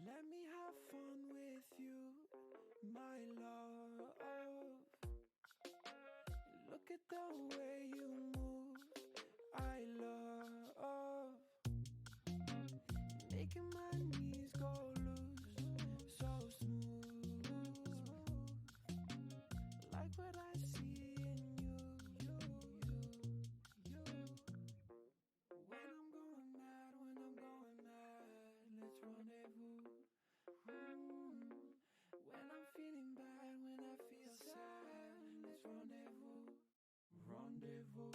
Let me have fun with you, my love. Look at the way you move, I love. Making my knees go loose, so smooth. Like what I see in you. When I'm going mad, let's rendezvous. When I'm feeling bad, when I feel sad, let's rendezvous. Rendezvous.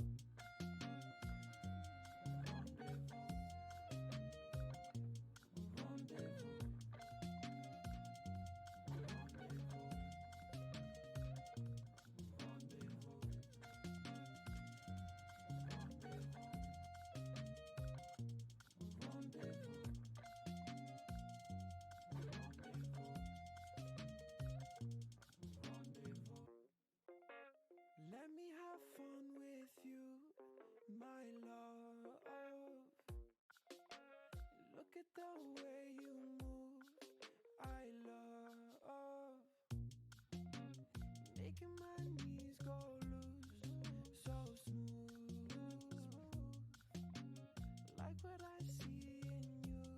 Let me have fun with you, my love. Look at the way you move, I love. Making my knees go loose, so smooth. Like what I see in you.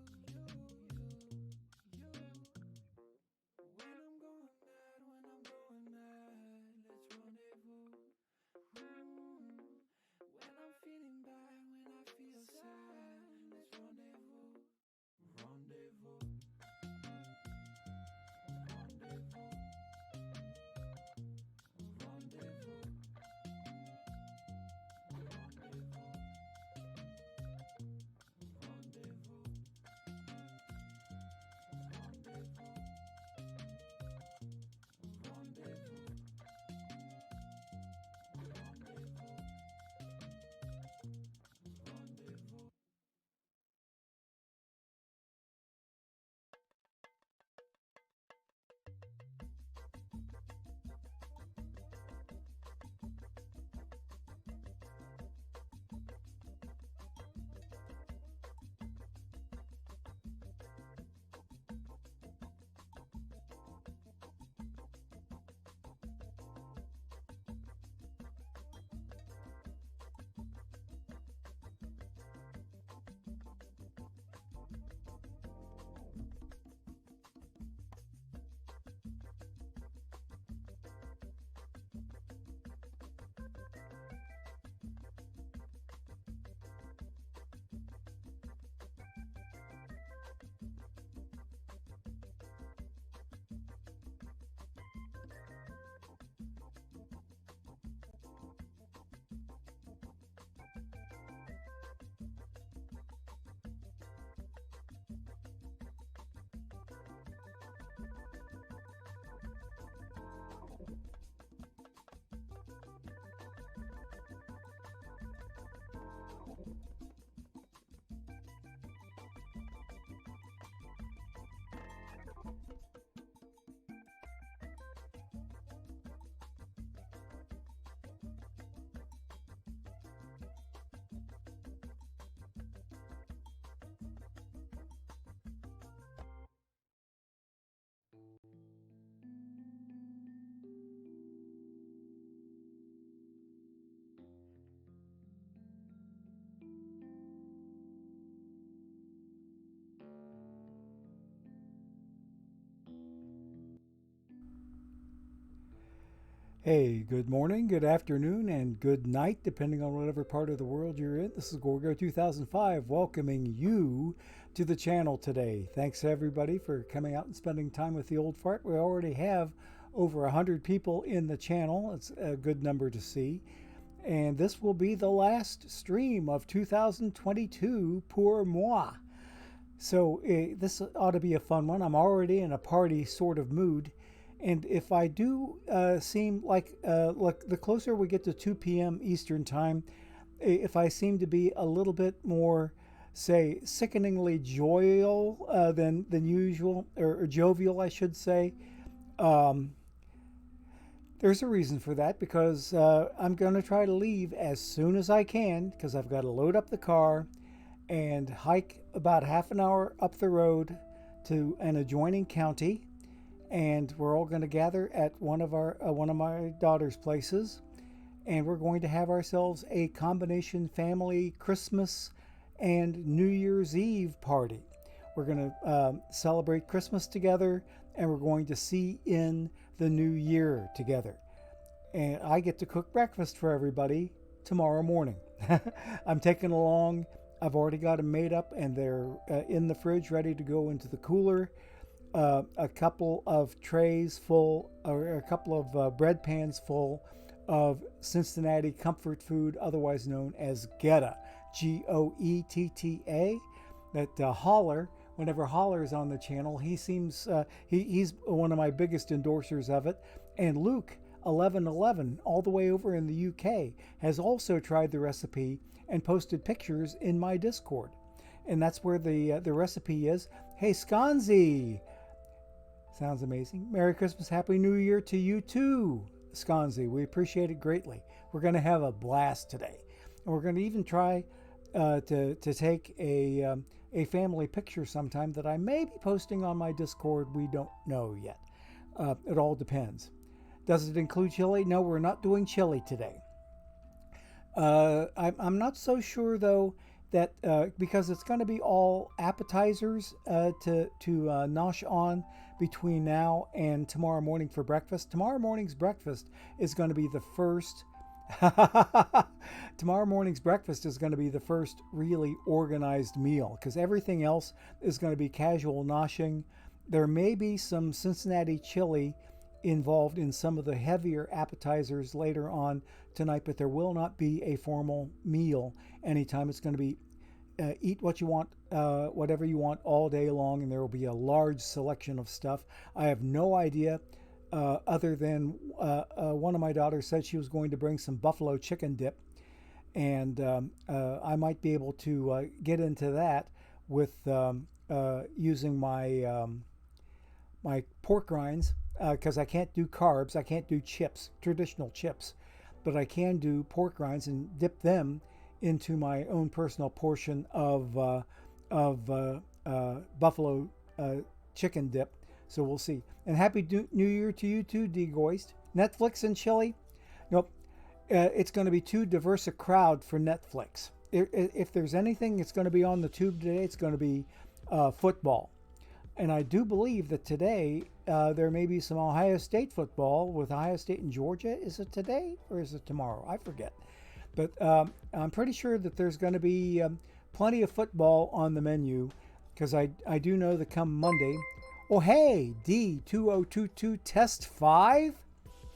When I'm going mad, let's rendezvous. When I'm feeling bad, when I feel sad, let's rendezvous. Rendezvous. Hey, good morning, good afternoon, and good night, depending on whatever part of the world you're in. This is Gorgo 2005 welcoming you to the channel today. Thanks everybody for coming out and spending time with the old fart. We already have over 100 people in the channel. It's a good number to see. And this will be the last stream of 2022 pour moi. So this ought to be a fun one. I'm already in a party sort of mood. And if I do seem like the closer we get to 2 p.m. Eastern time, if I seem to be a little bit more, say, sickeningly jovial than usual, or jovial, I should say, there's a reason for that, because I'm going to try to leave as soon as I can, because I've got to load up the car and hike about half an hour up the road to an adjoining county, and we're all going to gather at one of my daughter's places, and we're going to have ourselves a combination family Christmas and New Year's Eve party. We're going to celebrate Christmas together, and we're going to see in the new year together. And I get to cook breakfast for everybody tomorrow morning. I'm taking along, I've already got them made up, and they're in the fridge ready to go into the cooler. A couple of trays full, or a couple of bread pans full of Cincinnati comfort food, otherwise known as Goetta, Goetta. That Holler, whenever Holler's on the channel, he seems he's one of my biggest endorsers of it. And Luke 1111, all the way over in the UK, has also tried the recipe and posted pictures in my Discord. And that's where the recipe is. Hey, Sconzi! Sounds amazing. Merry Christmas, Happy New Year to you too, Sconzi. We appreciate it greatly. We're going to have a blast today. And we're going to even try to take a family picture sometime that I may be posting on my Discord. We don't know yet. It all depends. Does it include chili? No, we're not doing chili today. I'm not so sure though that because it's going to be all appetizers to nosh on between now and tomorrow morning for breakfast. Tomorrow morning's breakfast is going to be the first. Tomorrow morning's breakfast is going to be the first really organized meal, because everything else is going to be casual noshing. There may be some Cincinnati chili involved in some of the heavier appetizers later on tonight, but there will not be a formal meal anytime. It's going to be eat what you want, whatever you want all day long, and there will be a large selection of stuff. I have no idea, other than one of my daughters said she was going to bring some buffalo chicken dip, and I might be able to get into that with using my my pork rinds, because I can't do carbs, I can't do chips, traditional chips, but I can do pork rinds and dip them into my own personal portion of buffalo chicken dip. So we'll see. And Happy New Year to you too, D. Goist. Netflix and chili? Nope. It's going to be too diverse a crowd for Netflix. If there's anything that's going to be on the tube today, it's going to be football. And I do believe that today there may be some Ohio State football with Ohio State and Georgia. Is it today or is it tomorrow? I forget. But I'm pretty sure that there's going to be plenty of football on the menu, because I do know that come Monday. Oh, hey, D2022 Test 5?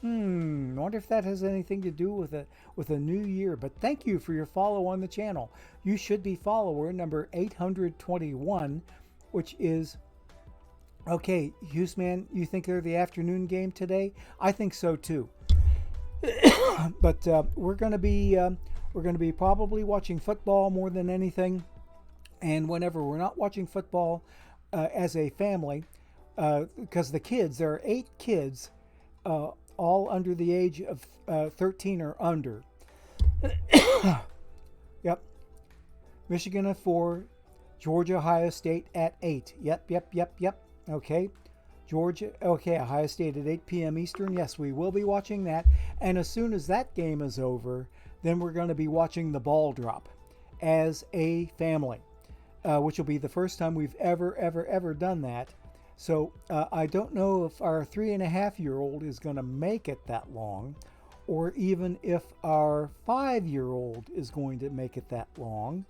I wonder if that has anything to do with a new year. But thank you for your follow on the channel. You should be follower number 821, which is... Okay, Hughesman, you think they're the afternoon game today? I think so too. But we're going to be probably watching football more than anything. And whenever we're not watching football as a family, because the kids, there are 8 kids, all under the age of 13 or under. Yep. Michigan at 4, Georgia, Ohio State at 8. Yep. Okay. Georgia, okay, Ohio State at 8 p.m. Eastern. Yes, we will be watching that. And as soon as that game is over, then we're going to be watching the ball drop as a family, which will be the first time we've ever done that. So I don't know if our 3.5-year-old is going to make it that long, or even if our 5-year-old is going to make it that long.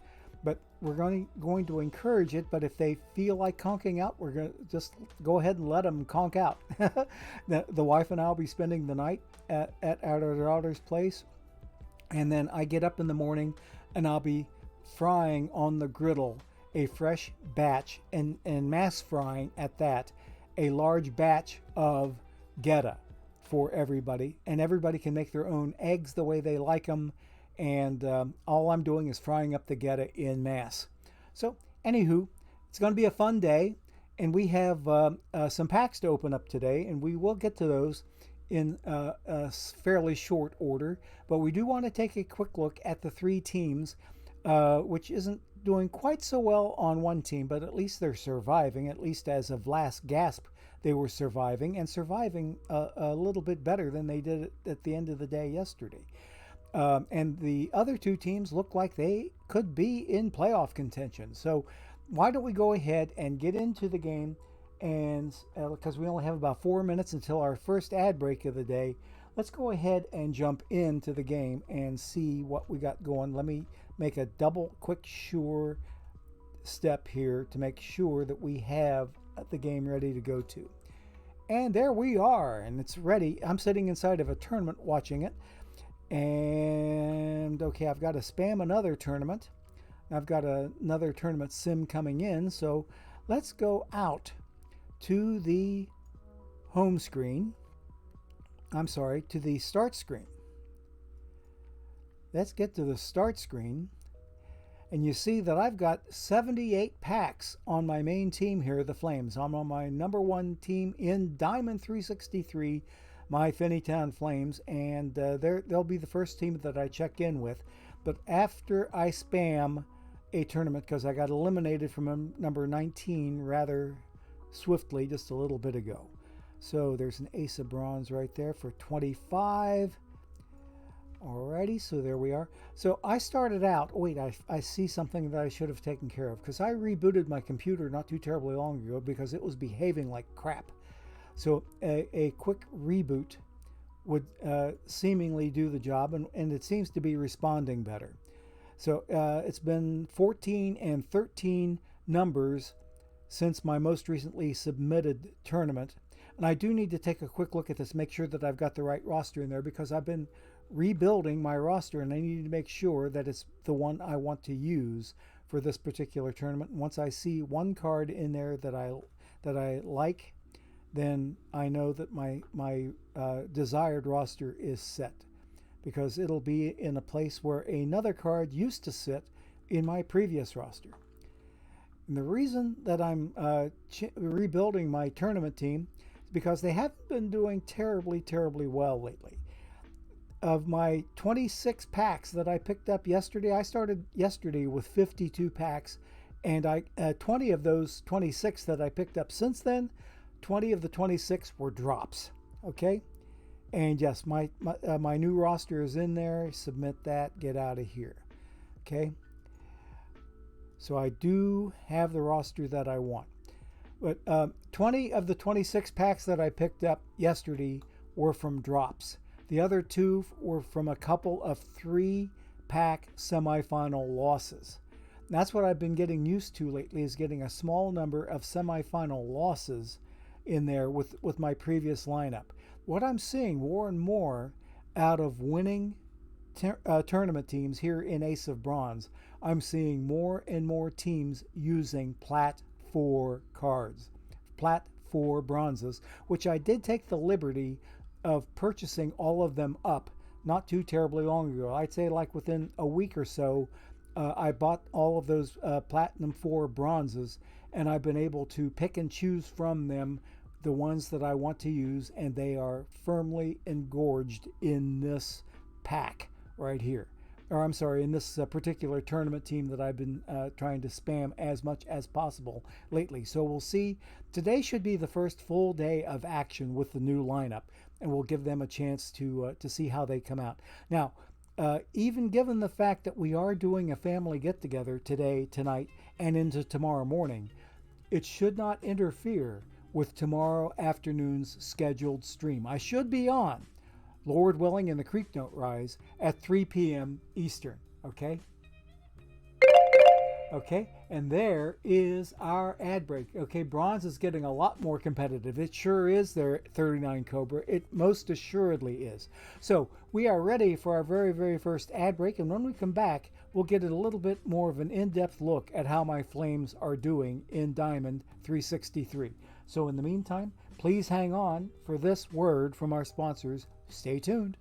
But we're going to encourage it. But if they feel like conking out, we're going to just go ahead and let them conk out. The wife and I will be spending the night at our daughter's place. And then I get up in the morning and I'll be frying on the griddle a fresh batch, and mass frying at that, a large batch of Goetta for everybody. And everybody can make their own eggs the way they like them. And all I'm doing is frying up the Goetta in mass. So, anywho, it's going to be a fun day, and we have some packs to open up today, and we will get to those in a fairly short order. But we do want to take a quick look at the 3 teams, which isn't doing quite so well on one team, but at least they're surviving. At least as of last gasp, they were surviving, and surviving a little bit better than they did at the end of the day yesterday. And the other two teams look like they could be in playoff contention. So why don't we go ahead and get into the game? And because we only have about 4 minutes until our first ad break of the day, let's go ahead and jump into the game and see what we got going. Let me make a double quick sure step here to make sure that we have the game ready to go to. And there we are, and it's ready. I'm sitting inside of a tournament watching it. And okay, I've got to spam another tournament. I've got another tournament sim coming in. So let's go out to the home screen. I'm sorry, to the start screen. Let's get to the start screen. And you see that I've got 78 packs on my main team here, the Flames. I'm on my number one team in Diamond 363, my Finneytown Flames. And they'll be the first team that I check in with. But after I spam a tournament, because I got eliminated from number 19 rather swiftly just a little bit ago. So there's an ace of bronze right there for 25. Alrighty, so there we are. So I started out, wait, I see something that I should have taken care of, because I rebooted my computer not too terribly long ago because it was behaving like crap. So a quick reboot would seemingly do the job, and it seems to be responding better. So it's been 14 and 13 numbers since my most recently submitted tournament. And I do need to take a quick look at this, make sure that I've got the right roster in there, because I've been rebuilding my roster and I need to make sure that it's the one I want to use for this particular tournament. And once I see one card in there that I like, then I know that my desired roster is set, because it'll be in a place where another card used to sit in my previous roster. And the reason that I'm rebuilding my tournament team is because they haven't been doing terribly well lately. Of my 26 packs that I picked up yesterday, I started yesterday with 52 packs, and 20 of those 26 that I picked up since then, 20 of the 26 were drops. Okay, and yes, my new roster is in there. Submit that. Get out of here. Okay. So I do have the roster that I want. But 20 of the 26 packs that I picked up yesterday were from drops. The other two were from a couple of 3-pack semifinal losses. And that's what I've been getting used to lately, is getting a small number of semifinal losses in there with my previous lineup. What I'm seeing more and more out of winning tournament teams here in Ace of Bronze, I'm seeing more and more teams using Plat 4 cards, Plat 4 bronzes, which I did take the liberty of purchasing all of them up not too terribly long ago. I'd say like within a week or so, I bought all of those Platinum 4 bronzes, and I've been able to pick and choose from them the ones that I want to use, and they are firmly engorged in this pack right here. Or I'm sorry, in this particular tournament team that I've been trying to spam as much as possible lately. So we'll see. Today should be the first full day of action with the new lineup, and we'll give them a chance to see how they come out. Now, even given the fact that we are doing a family get-together today, tonight, and into tomorrow morning, it should not interfere with tomorrow afternoon's scheduled stream. I should be on, Lord willing, and the creek don't rise, at 3 p.m. Eastern, okay? Okay, and there is our ad break. Okay, bronze is getting a lot more competitive. It sure is there, 39 Cobra. It most assuredly is. So we are ready for our very first ad break, and when we come back, we'll get a little bit more of an in-depth look at how my Flames are doing in Diamond 363. So in the meantime, please hang on for this word from our sponsors. Stay tuned.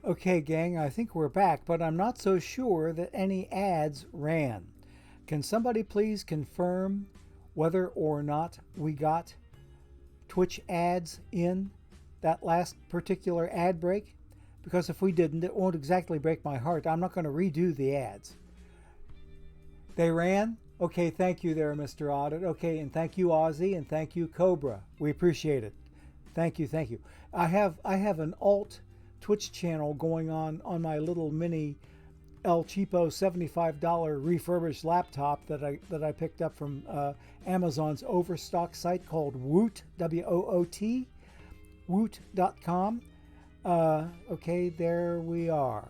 Okay, gang, I think we're back, but I'm not so sure that any ads ran. Can somebody please confirm whether or not we got Twitch ads in that last particular ad break? Because if we didn't, it won't exactly break my heart. I'm not going to redo the ads. They ran? Okay, thank you there, Mr. Audit. Okay, and thank you, Ozzy, and thank you, Cobra. We appreciate it. Thank you, thank you. I have an alt Twitch channel going on my little mini El Cheapo $75 refurbished laptop that I picked up from Amazon's overstock site called Woot, W-O-O-T, woot.com. Okay, there we are.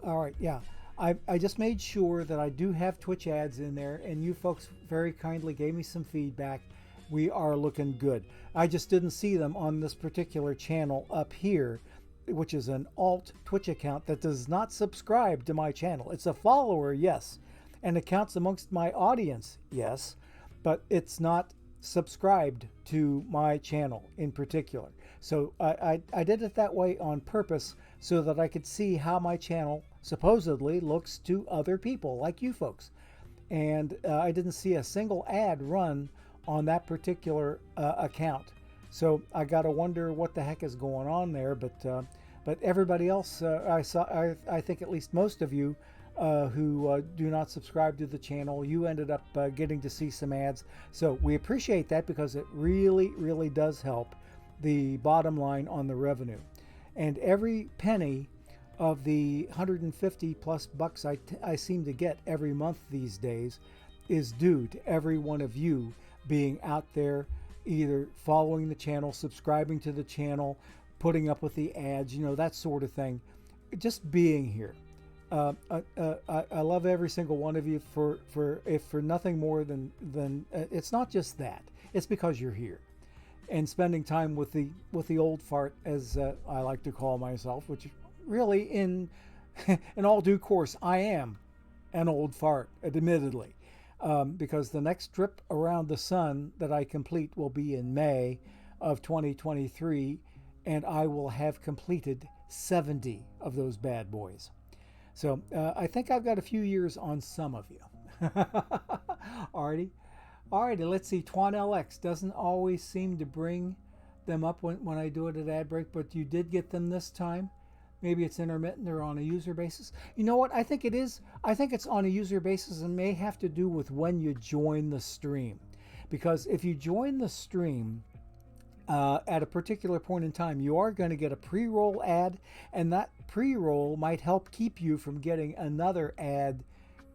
All right, yeah. I just made sure that I do have Twitch ads in there, and you folks very kindly gave me some feedback. We are looking good. I just didn't see them on this particular channel up here, which is an alt Twitch account that does not subscribe to my channel. It's a follower, yes, and it counts amongst my audience, yes, but it's not subscribed to my channel in particular. So I did it that way on purpose so that I could see how my channel supposedly looks to other people like you folks. And I didn't see a single ad run on that particular account. So I got to wonder what the heck is going on there. But everybody else, I think at least most of you who do not subscribe to the channel, you ended up getting to see some ads. So we appreciate that because it really, really does help the bottom line on the revenue. And every penny of the 150 plus bucks I seem to get every month these days is due to every one of you being out there either following the channel, subscribing to the channel, putting up with the ads, that sort of thing. Just being here. I love every single one of you for nothing more than it's not just that. It's because you're here and spending time with the old fart, as I like to call myself, which really in all due course I am an old fart, admittedly, because the next trip around the sun that I complete will be in May of 2023, and I will have completed 70 of those bad boys. So I think I've got a few years on some of you. Alrighty, let's see. Twan LX doesn't always seem to bring them up when I do it at ad break, but you did get them this time. Maybe it's intermittent or on a user basis. You know what? I think it is. I think it's on a user basis and may have to do with when you join the stream. Because if you join the stream at a particular point in time, you are going to get a pre-roll ad, and that pre-roll might help keep you from getting another ad.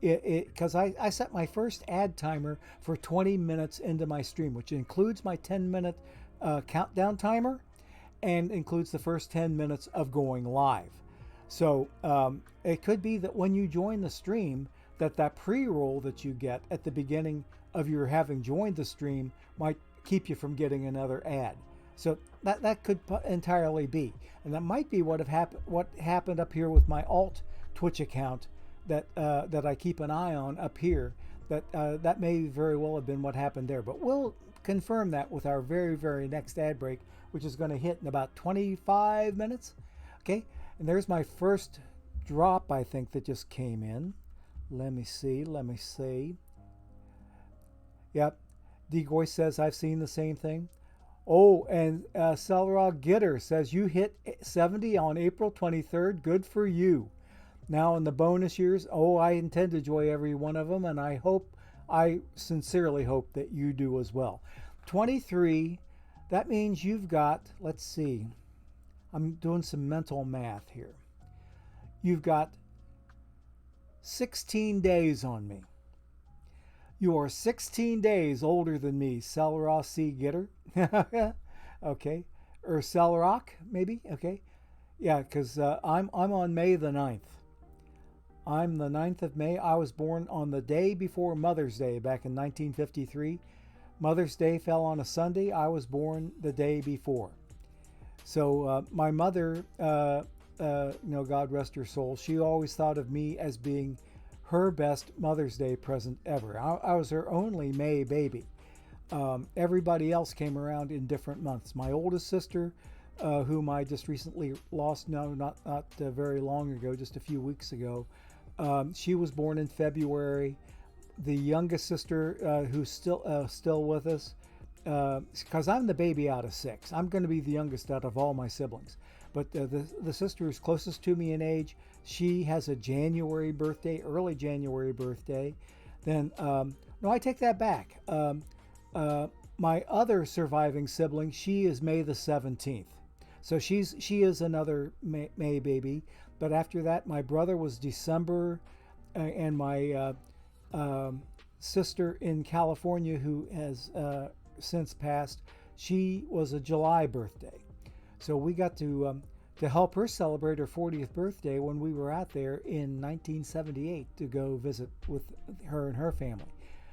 Because I set my first ad timer for 20 minutes into my stream, which includes my 10-minute countdown timer and includes the first 10 minutes of going live. So it could be that when you join the stream, that pre-roll that you get at the beginning of your having joined the stream might keep you from getting another ad. So that could entirely be, and that might be what happened up here with my alt Twitch account that I keep an eye on up here. That may very well have been what happened there, but we'll confirm that with our very, very next ad break, which is going to hit in about 25 minutes. Okay, and there's my first drop, I think, that just came in. Let me see. Yep, Degoy says I've seen the same thing. Oh, and Selrog Gitter says you hit 70 on April 23rd. Good for you. Now in the bonus years, I intend to enjoy every one of them, and I sincerely hope that you do as well. 23, that means you've got, let's see, I'm doing some mental math here. You've got 16 days on me. You are 16 days older than me, Selrock C. Gitter. Okay. Or Selrock, maybe? Okay. Yeah, because I'm on May the 9th. I'm the 9th of May. I was born on the day before Mother's Day back in 1953. Mother's Day fell on a Sunday. I was born the day before. So my mother, God rest her soul, she always thought of me as being her best Mother's Day present ever. I was her only May baby. Everybody else came around in different months. My oldest sister whom I just recently lost. No, not very long ago, just a few weeks ago. She was born in February. The youngest sister, who's still with us, because I'm the baby out of 6. I'm going to be the youngest out of all my siblings. But the sister who's closest to me in age, she has a January birthday, early January birthday. Then, no, I take that back. My other surviving sibling, she is May the 17th. So she is another May baby. But after that, my brother was December, and my sister in California, who has since passed, she was a July birthday. So we got to help her celebrate her 40th birthday when we were out there in 1978 to go visit with her and her family.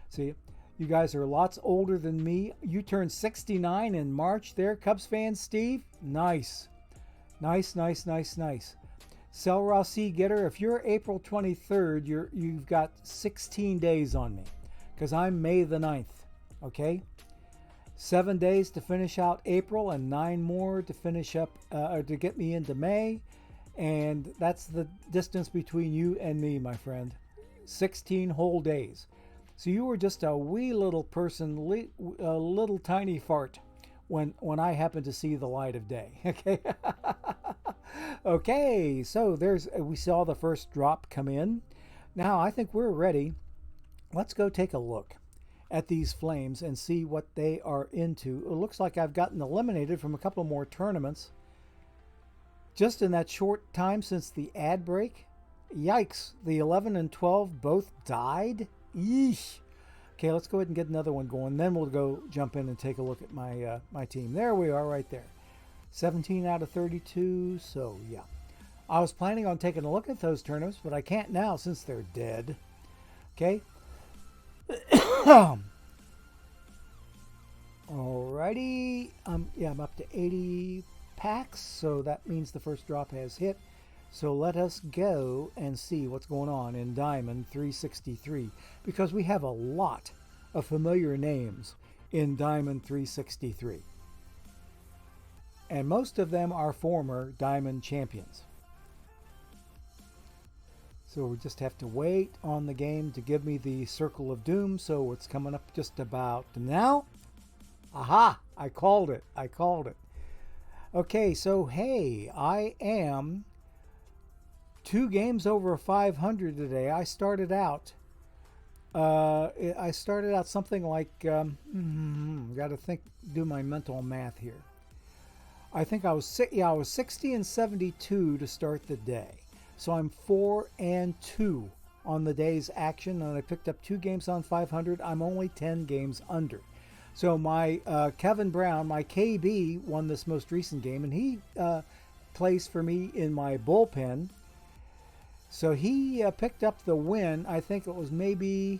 See, you guys are lots older than me. You turned 69 in March there, Cubs fan Steve. Nice. Nice. Cell Rossi Getter, if you're April 23rd, you've got 16 days on me, because I'm May the 9th, okay? 7 days to finish out April and 9 more to finish up, or to get me into May. And that's the distance between you and me, my friend. 16 whole days. So you were just a wee little person, a little tiny fart when I happened to see the light of day. Okay. Okay. So we saw the first drop come in. Now I think we're ready. Let's go take a look at these flames and see what they are into. It looks like I've gotten eliminated from a couple more tournaments just in that short time since the ad break. Yikes, the 11 and 12 both died. Yeesh. Okay, let's go ahead and get another one going. Then we'll go jump in and take a look at my team. There we are right there. 17 out of 32, so yeah. I was planning on taking a look at those tournaments, but I can't now since they're dead. Okay. Alrighty. Yeah, I'm up to 80 packs, so that means the first drop has hit. So let us go and see what's going on in Diamond 363, because we have a lot of familiar names in Diamond 363. And most of them are former Diamond champions. So we just have to wait on the game to give me the Circle of Doom. So it's coming up just about now. Aha! I called it. Okay, so hey, I am 2 games over 500 today. I started out something like, got to do my mental math here. I think I was 60 and 72 to start the day. So I'm 4 and 2 on the day's action, and I picked up 2 games on 500. I'm only 10 games under. So my Kevin Brown, my KB, won this most recent game, and he plays for me in my bullpen. So he picked up the win. I think it was no,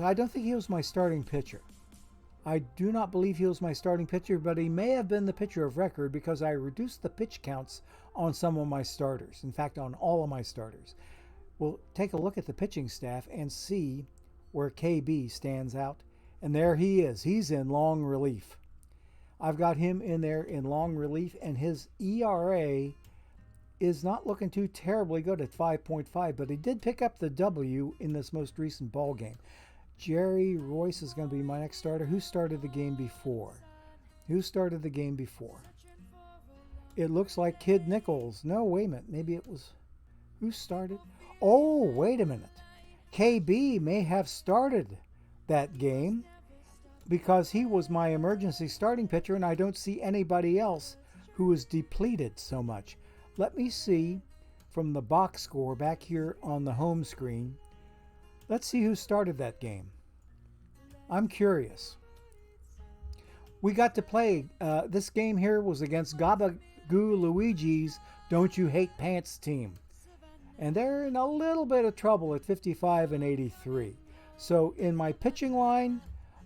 I don't think he was my starting pitcher. I do not believe he was my starting pitcher, but he may have been the pitcher of record because I reduced the pitch counts on some of my starters. In fact, on all of my starters. We'll take a look at the pitching staff and see where KB stands out. And there he is. He's in long relief. I've got him in there in long relief, and his ERA is not looking too terribly good at 5.5, but he did pick up the W in this most recent ball game. Jerry Royce is going to be my next starter. Who started the game before? It looks like Kid Nichols. No, wait a minute. Maybe it was... Who started? Oh, wait a minute. KB may have started that game because he was my emergency starting pitcher, and I don't see anybody else who is depleted so much. Let me see from the box score back here on the home screen. Let's see who started that game. I'm curious. We got to play. This game here was against Gabagoo Luigi's Don't You Hate Pants team. And they're in a little bit of trouble at 55 and 83. So in my pitching line,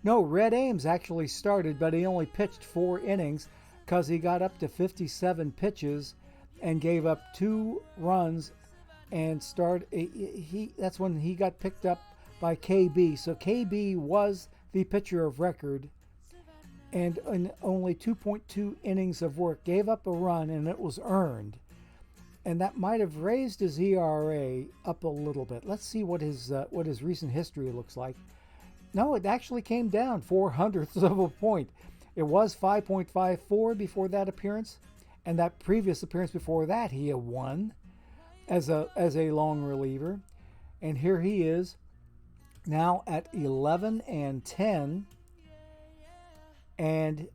no, Red Ames actually started, but he only pitched 4 innings because he got up to 57 pitches and gave up 2 runs. And that's when he got picked up by KB. So KB was the pitcher of record and in only 2.2 innings of work, gave up a run, and it was earned. And that might have raised his ERA up a little bit. Let's see what his recent history looks like. No, it actually came down 0.04 of a point. It was 5.54 before that appearance, and that previous appearance before that he had won as a long reliever. And here he is now at 11-10, and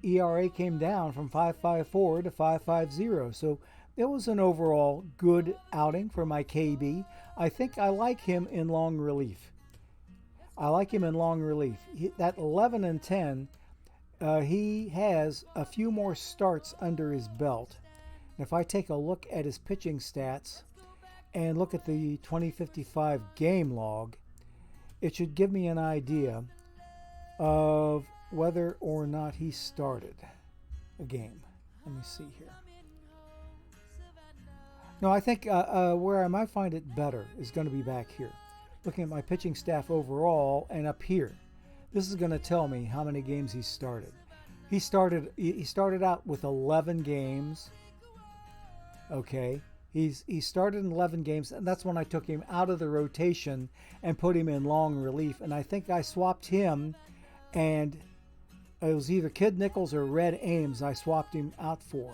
ERA came down from 5.54 to 5.50. So it was an overall good outing for my KB. I think I like him in long relief. That 11-10, he has a few more starts under his belt. And if I take a look at his pitching stats and look at the 2055 game log, it should give me an idea of whether or not he started a game. Let me see here. No, I think where I might find it better is going to be back here. Looking at my pitching staff overall and up here. This is going to tell me how many games he started. He started out with 11 games. Okay. He started in 11 games, and that's when I took him out of the rotation and put him in long relief. And I think I swapped him, and it was either Kid Nichols or Red Ames I swapped him out for.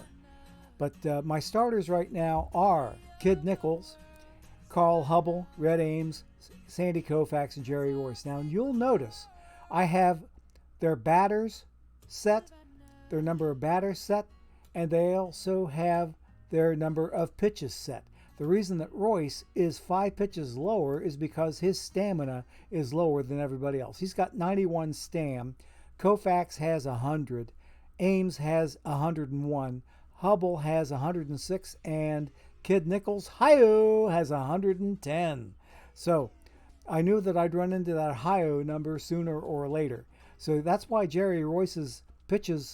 But my starters right now are Kid Nichols, Carl Hubble, Red Ames, Sandy Koufax, and Jerry Royce. Now, you'll notice I have their batters set, their number of batters set, and they also have their number of pitches set. The reason that Royce is 5 pitches lower is because his stamina is lower than everybody else. He's got 91 stam. Koufax has 100. Ames has 101. Hubble has 106. And Kid Nichols, hi-oh, has 110. So I knew that I'd run into that hi-oh number sooner or later. So that's why Jerry Royce's pitch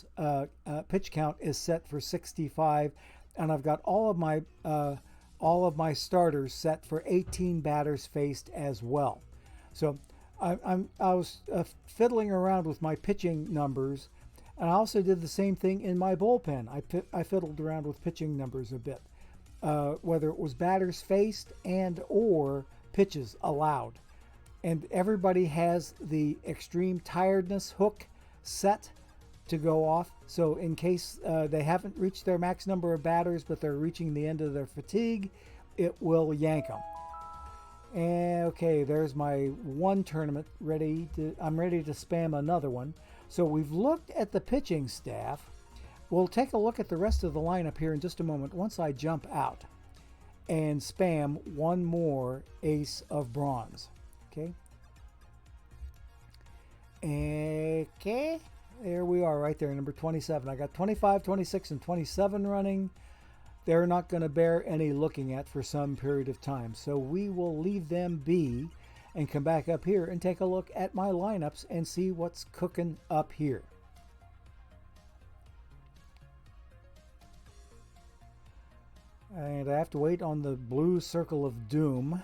count is set for 65. And I've got all of my starters set for 18 batters faced as well. So I was fiddling around with my pitching numbers, and I also did the same thing in my bullpen. I fiddled around with pitching numbers a bit, whether it was batters faced and or pitches allowed. And everybody has the extreme tiredness hook set to go off. So in case they haven't reached their max number of batters, but they're reaching the end of their fatigue, it will yank them. And okay, there's my one tournament ready. I'm ready to spam another one. So we've looked at the pitching staff. We'll take a look at the rest of the lineup here in just a moment once I jump out and spam one more ace of bronze. Okay. Okay. There we are right there, number 27. I got 25, 26, and 27 running. They're not going to bear any looking at for some period of time. So we will leave them be and come back up here and take a look at my lineups and see what's cooking up here. And I have to wait on the blue circle of doom.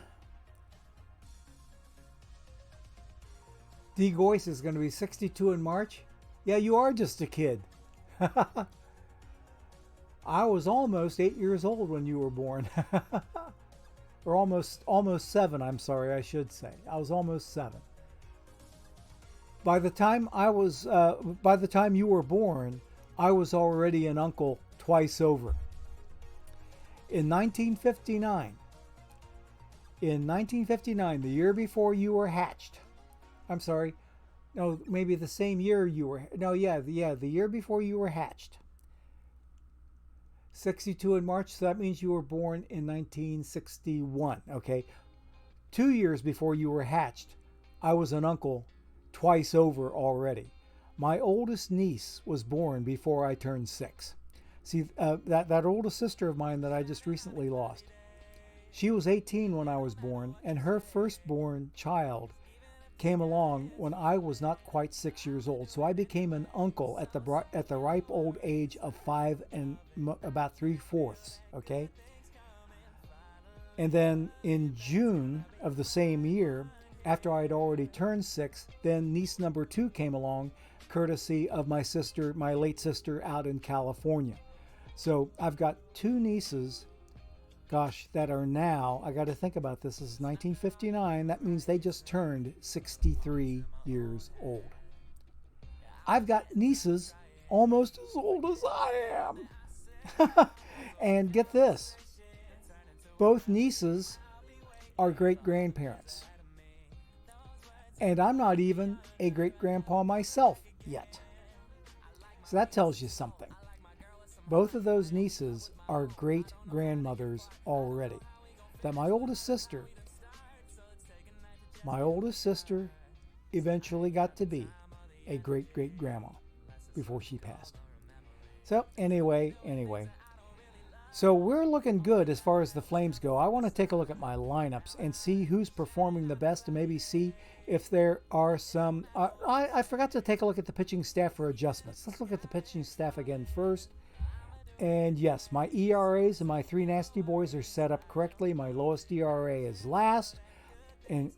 D. Goyce is going to be 62 in March. Yeah, you are just a kid. I was almost 8 years old when you were born. Or almost 7, I'm sorry, I should say. I was almost 7. By the time you were born, I was already an uncle twice over. In 1959, the year before you were hatched, I'm sorry, no, maybe the same year you were, no, the year before you were hatched. 62 in March, so that means you were born in 1961, okay? 2 years before you were hatched, I was an uncle twice over already. My oldest niece was born before I turned 6. See, that oldest sister of mine that I just recently lost, she was 18 when I was born, and her firstborn child came along when I was not quite 6 years old. So I became an uncle at the ripe old age of 5 and about 3/4, okay? And then in June of the same year, after I had already turned 6. Then niece number 2 came along, courtesy of my sister, my late sister out in California. So I've got 2 nieces, gosh, that are now, I got to think about this, this is 1959. That means they just turned 63 years old. I've got nieces almost as old as I am. And get this, both nieces are great-grandparents. And I'm not even a great-grandpa myself yet. So that tells you something. Both of those nieces are great-grandmothers already. That my oldest sister eventually got to be a great-great-grandma before she passed. So anyway. So we're looking good as far as the Flames go. I want to take a look at my lineups and see who's performing the best, and maybe see if there are some... I forgot to take a look at the pitching staff for adjustments. Let's look at the pitching staff again first. And yes, my ERAs and my 3 nasty boys are set up correctly. My lowest ERA is last in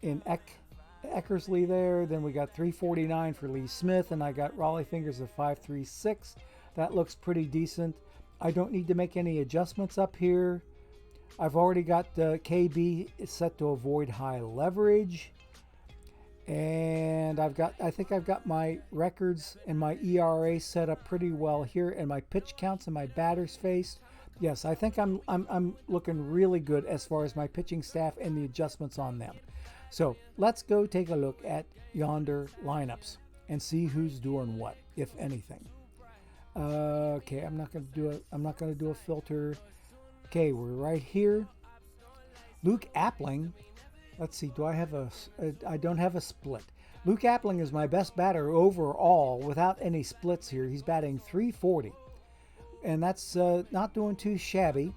Eckersley there. Then we got 349 for Lee Smith, and I got Raleigh Fingers of 536. That looks pretty decent. I don't need to make any adjustments up here. I've already got the KB set to avoid high leverage. And I think I've got my records and my ERA set up pretty well here, and my pitch counts and my batters faced. Yes, I think I'm looking really good as far as my pitching staff and the adjustments on them. So let's go take a look at yonder lineups and see who's doing what, if anything. Okay, I'm not gonna do a filter. Okay, we're right here. Luke Appling. Let's see, do I have I don't have a split. Luke Appling is my best batter overall without any splits here. He's batting .340. And that's not doing too shabby.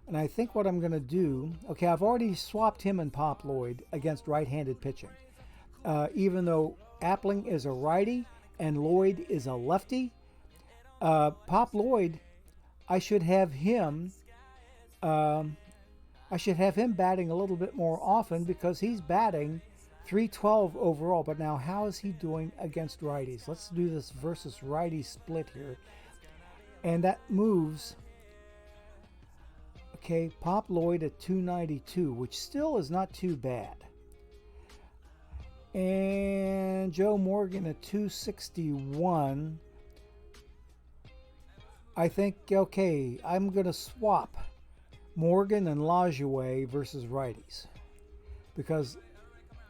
And I think what I'm going to do... Okay, I've already swapped him and Pop Lloyd against right-handed pitching. Even though Appling is a righty and Lloyd is a lefty, Pop Lloyd, I should have him... I should have him batting a little bit more often because he's batting .312 overall. But now, how is he doing against righties? Let's do this versus righty split here. And that moves, okay, Pop Lloyd at 292, which still is not too bad. And Joe Morgan at 261. I think, okay, I'm going to swap Morgan and Lajoie versus righties, because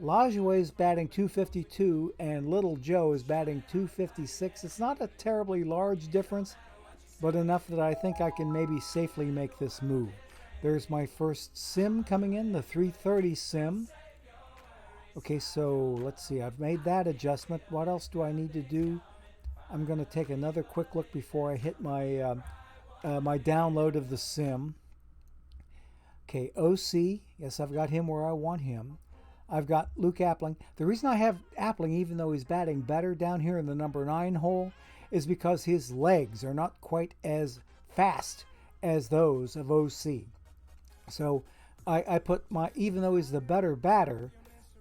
Lajoie is batting .252 and Little Joe is batting .256. It's not a terribly large difference, but enough that I think I can maybe safely make this move. There's my first sim coming in, the 330 sim. Okay, so let's see, I've made that adjustment. What else do I need to do? I'm going to take another quick look before I hit my my download of the sim. Okay, OC, yes, I've got him where I want him. I've got Luke Appling. The reason I have Appling, even though he's batting better down here in the number 9 hole, is because his legs are not quite as fast as those of OC. So I put my, even though he's the better batter,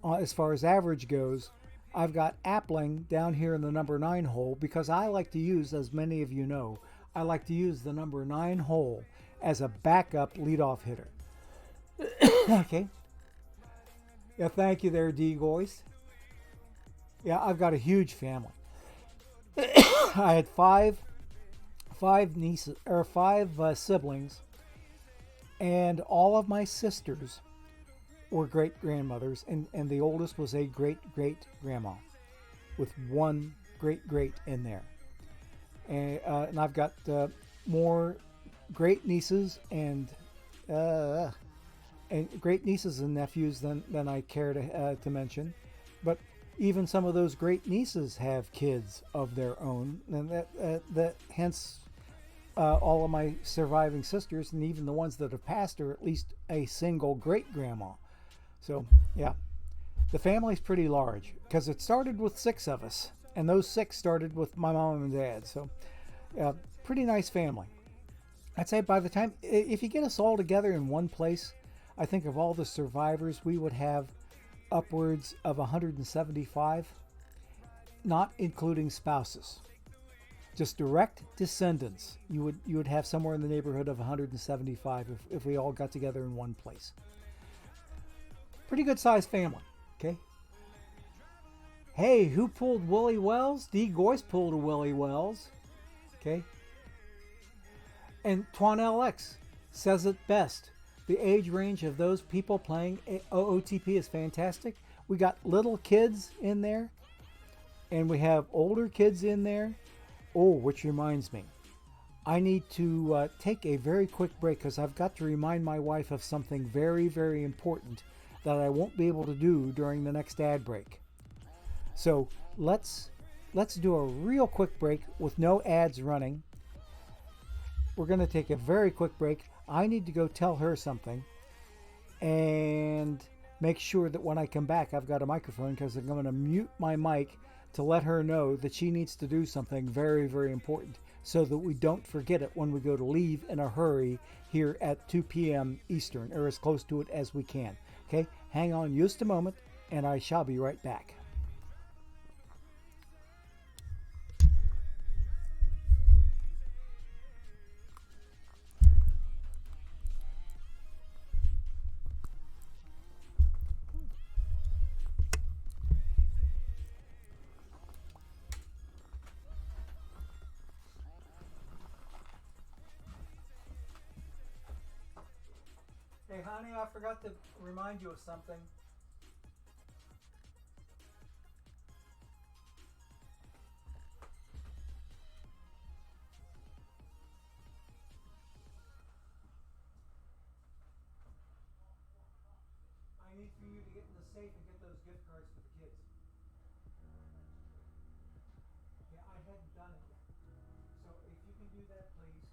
as far as average goes, I've got Appling down here in the number 9 hole because I like to use, as many of you know, I like to use the number 9 hole as a backup leadoff hitter. Okay. Yeah, thank you there, D-Goys. Yeah, I've got a huge family. I had five nieces, or 5 siblings, and all of my sisters were great-grandmothers, and the oldest was a great-great-grandma with 1 great-great in there. And I've got more great nieces and great nieces and nephews than I care to mention. But even some of those great nieces have kids of their own, and that hence all of my surviving sisters, and even the ones that have passed, are at least a single great-grandma. So yeah, the family's pretty large because it started with 6 of us, and those 6 started with my mom and dad. So pretty nice family. I'd say by the time, if you get us all together in one place, I think of all the survivors, we would have upwards of 175, not including spouses. Just direct descendants, you would have somewhere in the neighborhood of 175 if we all got together in one place. Pretty good sized family, okay? Hey, who pulled Willie Wells? D. Goyce pulled a Willie Wells, okay? And Twan LX says it best. The age range of those people playing OOTP is fantastic. We got little kids in there, and we have older kids in there. Oh, which reminds me, I need to take a very quick break because I've got to remind my wife of something very, very important that I won't be able to do during the next ad break. So let's do a real quick break with no ads running. We're going to take a very quick break. I need to go tell her something and make sure that when I come back I've got a microphone, because I'm going to mute my mic to let her know that she needs to do something very, very important so that we don't forget it when we go to leave in a hurry here at 2 p.m. Eastern, or as close to it as we can. Okay, hang on just a moment and I shall be right back. Hey, honey, I forgot to remind you of something. I need for you to get in the safe and get those gift cards for the kids. Yeah, I hadn't done it yet. So if you can do that, please.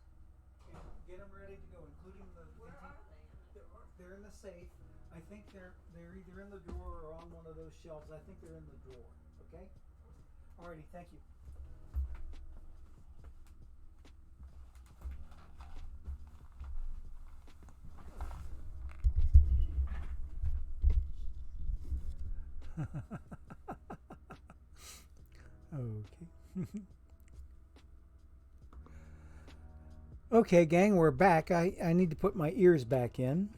And get them ready to go, including the... Where are they? They're in the safe. I think they're either in the drawer or on one of those shelves. I think they're in the drawer. Okay? Alrighty, thank you. Okay. Okay, gang, we're back. I need to put my ears back in.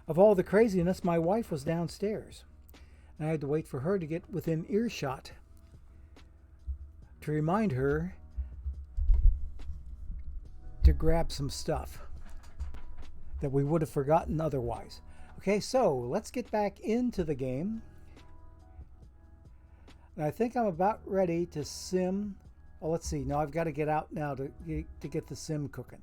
Of all the craziness, my wife was downstairs. And I had to wait for her to get within earshot to remind her to grab some stuff that we would have forgotten otherwise. Okay, so let's get back into the game. And I think I'm about ready to sim. Oh, let's see. No, I've got to get out now to get the sim cooking.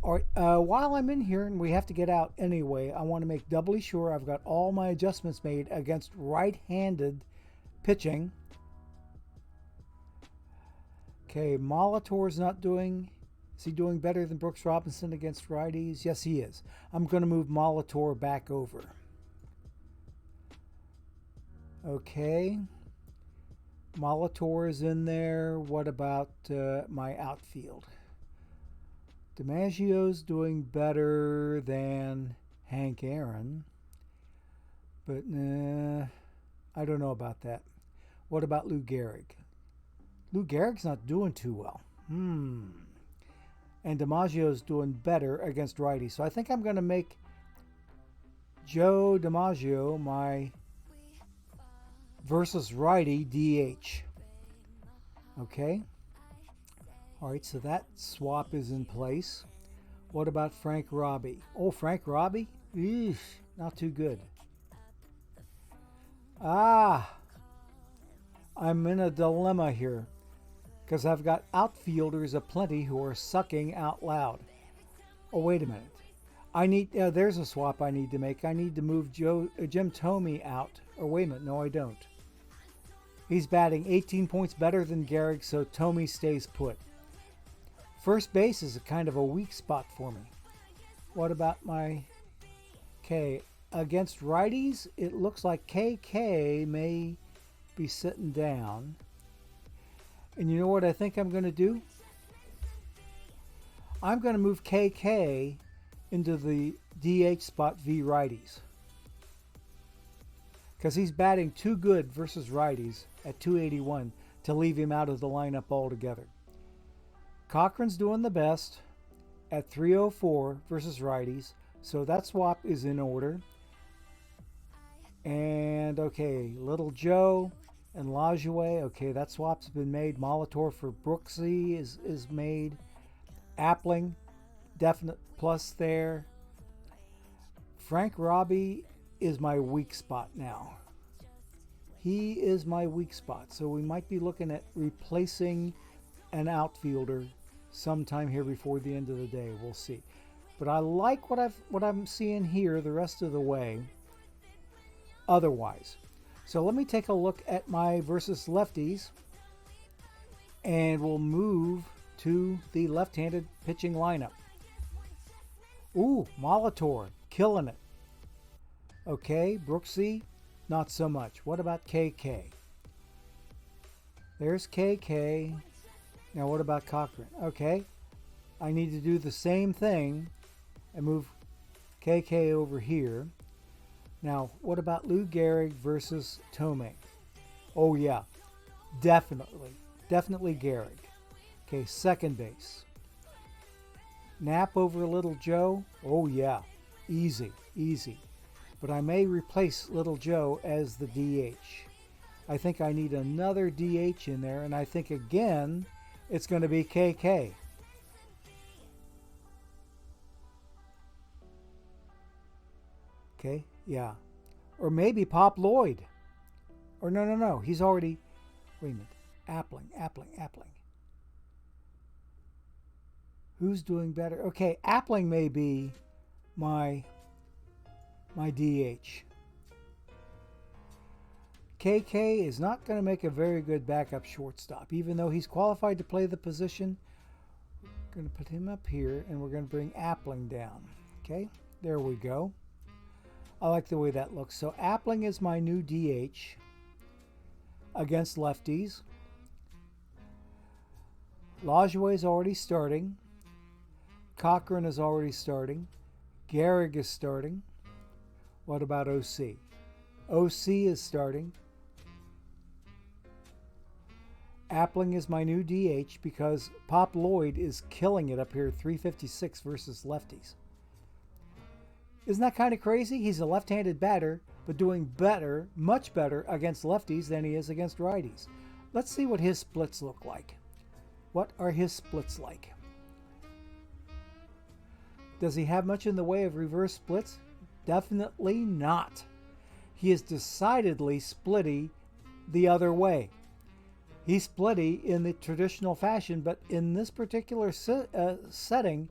All right, while I'm in here, and we have to get out anyway, I want to make doubly sure I've got all my adjustments made against right-handed pitching. Okay, Molitor's not doing... Is he doing better than Brooks Robinson against righties? Yes, he is. I'm going to move Molitor back over. Okay. Molitor is in there. What about my outfield? DiMaggio's doing better than Hank Aaron. But I don't know about that. What about Lou Gehrig? Lou Gehrig's not doing too well. And DiMaggio's doing better against righty. So I think I'm going to make Joe DiMaggio my versus righty DH. Okay. All right, so that swap is in place. What about Frank Robbie? Oh, Frank Robbie? Eesh, not too good. I'm in a dilemma here, because I've got outfielders aplenty who are sucking out loud. Oh, wait a minute. I need, there's a swap I need to make. I need to move Jim Thome out. Or wait a minute, no I don't. He's batting 18 points better than Gehrig, so Thome stays put. First base is a kind of a weak spot for me. What about my... Okay, against righties, it looks like KK may be sitting down. And you know what I think I'm going to do? I'm going to move KK into the DH spot v righties. because he's batting too good versus righties at 281 to leave him out of the lineup altogether. Cochran's doing the best at 304 versus righties, so that swap is in order. And okay, Little Joe and Lajoie, okay, that swap's been made. Molitor for Brooksy is made. Appling, definite plus there. Frank Robbie is my weak spot now. He is my weak spot, so we might be looking at replacing an outfielder sometime here before the end of the day. We'll see. But I like what I'm seeing here the rest of the way. Otherwise, so let me take a look at my versus lefties, and we'll move to the left-handed pitching lineup. Ooh, Molitor, killing it. Okay, Brooksy, not so much. What about KK? There's KK. Now what about Cochran? Okay, I need to do the same thing and move KK over here. Now, what about Lou Gehrig versus Tomei? Oh yeah, definitely Gehrig. Okay, second base. Knapp over Little Joe? Oh yeah, easy. But I may replace Little Joe as the DH. I think I need another DH in there, and I think again it's going to be KK. Okay, yeah. Or maybe Pop Lloyd. Or no. He's already... Wait a minute. Appling. Who's doing better? Okay, Appling may be my DH. KK is not going to make a very good backup shortstop, even though he's qualified to play the position. We're going to put him up here, and we're going to bring Appling down. Okay, there we go. I like the way that looks. So Appling is my new DH against lefties. Lajoie is already starting. Cochran is already starting. Gehrig is starting. What about OC? OC is starting. Appling is my new DH because Pop Lloyd is killing it up here, 356 versus lefties. Isn't that kind of crazy? He's a left-handed batter, but doing better, much better against lefties than he is against righties. Let's see what his splits look like. What are his splits like? Does he have much in the way of reverse splits? Definitely not. He is decidedly splitty the other way. He's splitty in the traditional fashion, but in this particular setting,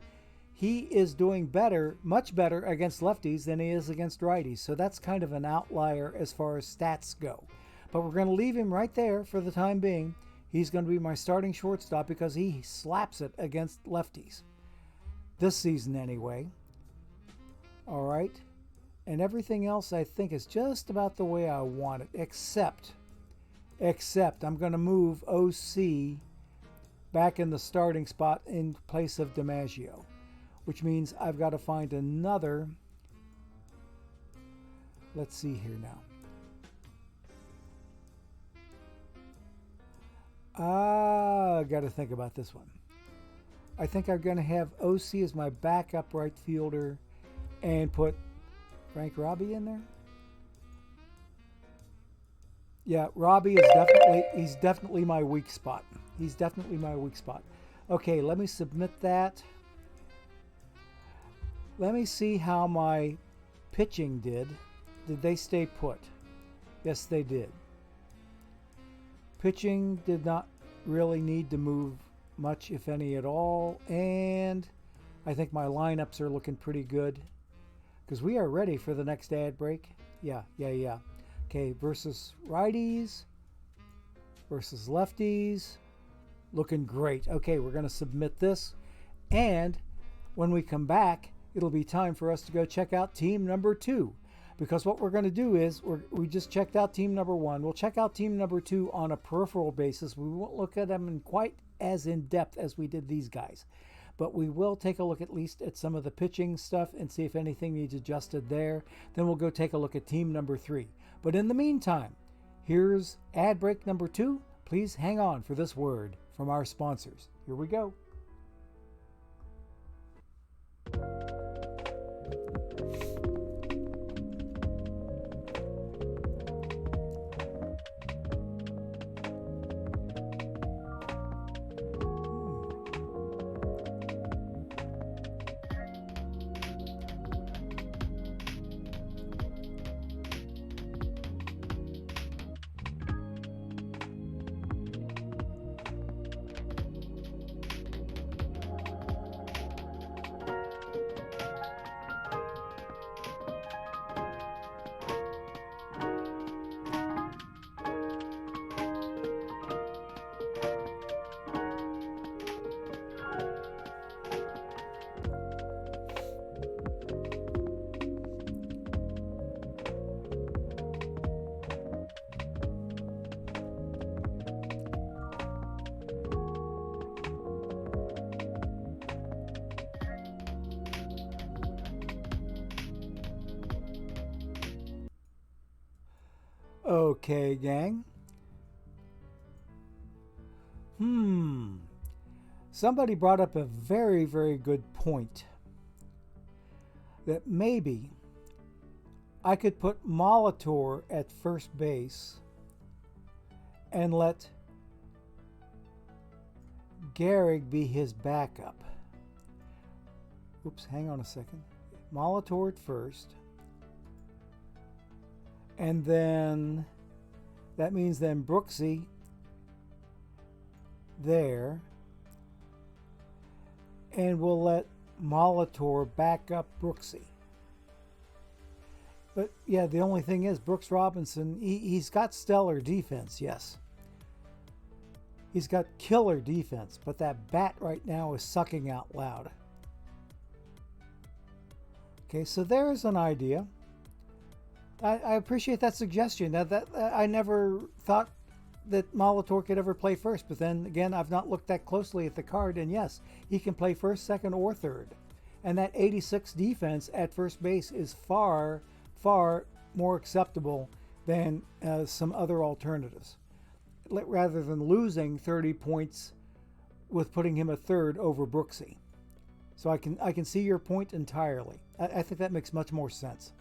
he is doing better, much better against lefties than he is against righties. So that's kind of an outlier as far as stats go. But we're going to leave him right there for the time being. He's going to be my starting shortstop because he slaps it against lefties. This season anyway. All right. And everything else I think is just about the way I want it, except I'm going to move OC back in the starting spot in place of DiMaggio, which means I've got to find another. Let's see here now. I got to think about this one. I think I'm going to have OC as my backup right fielder and put Frank Robbie in there. Yeah, Robbie is definitely my weak spot. He's definitely my weak spot. Okay, let me submit that. Let me see how my pitching did. Did they stay put? Yes, they did. Pitching did not really need to move much, if any at all. And I think my lineups are looking pretty good because we are ready for the next ad break. Yeah. Okay, versus righties, versus lefties. Looking great. Okay, we're going to submit this. And when we come back, it'll be time for us to go check out team number 2. Because what we're going to do is, we just checked out team number 1. We'll check out team number 2 on a peripheral basis. We won't look at them in quite as in depth as we did these guys. but we will take a look at least at some of the pitching stuff and see if anything needs adjusted there. Then we'll go take a look at team number 3. But in the meantime, here's ad break number 2. Please hang on for this word from our sponsors. Here we go. Okay, gang. Somebody brought up a very, very good point. That maybe I could put Molitor at first base and let Gehrig be his backup. Oops, hang on a second. Molitor at first. And then that means then Brooksy there. And we'll let Molitor back up Brooksy. But yeah, the only thing is Brooks Robinson, he's got stellar defense, yes. He's got killer defense, but that bat right now is sucking out loud. Okay, so there's an idea. I appreciate that suggestion. That I never thought that Molitor could ever play first, but then again, I've not looked that closely at the card, and yes, he can play first, second, or third. And that 86 defense at first base is far, far more acceptable than some other alternatives. Rather than losing 30 points with putting him a third over Brooksy. So I can see your point entirely. I think that makes much more sense.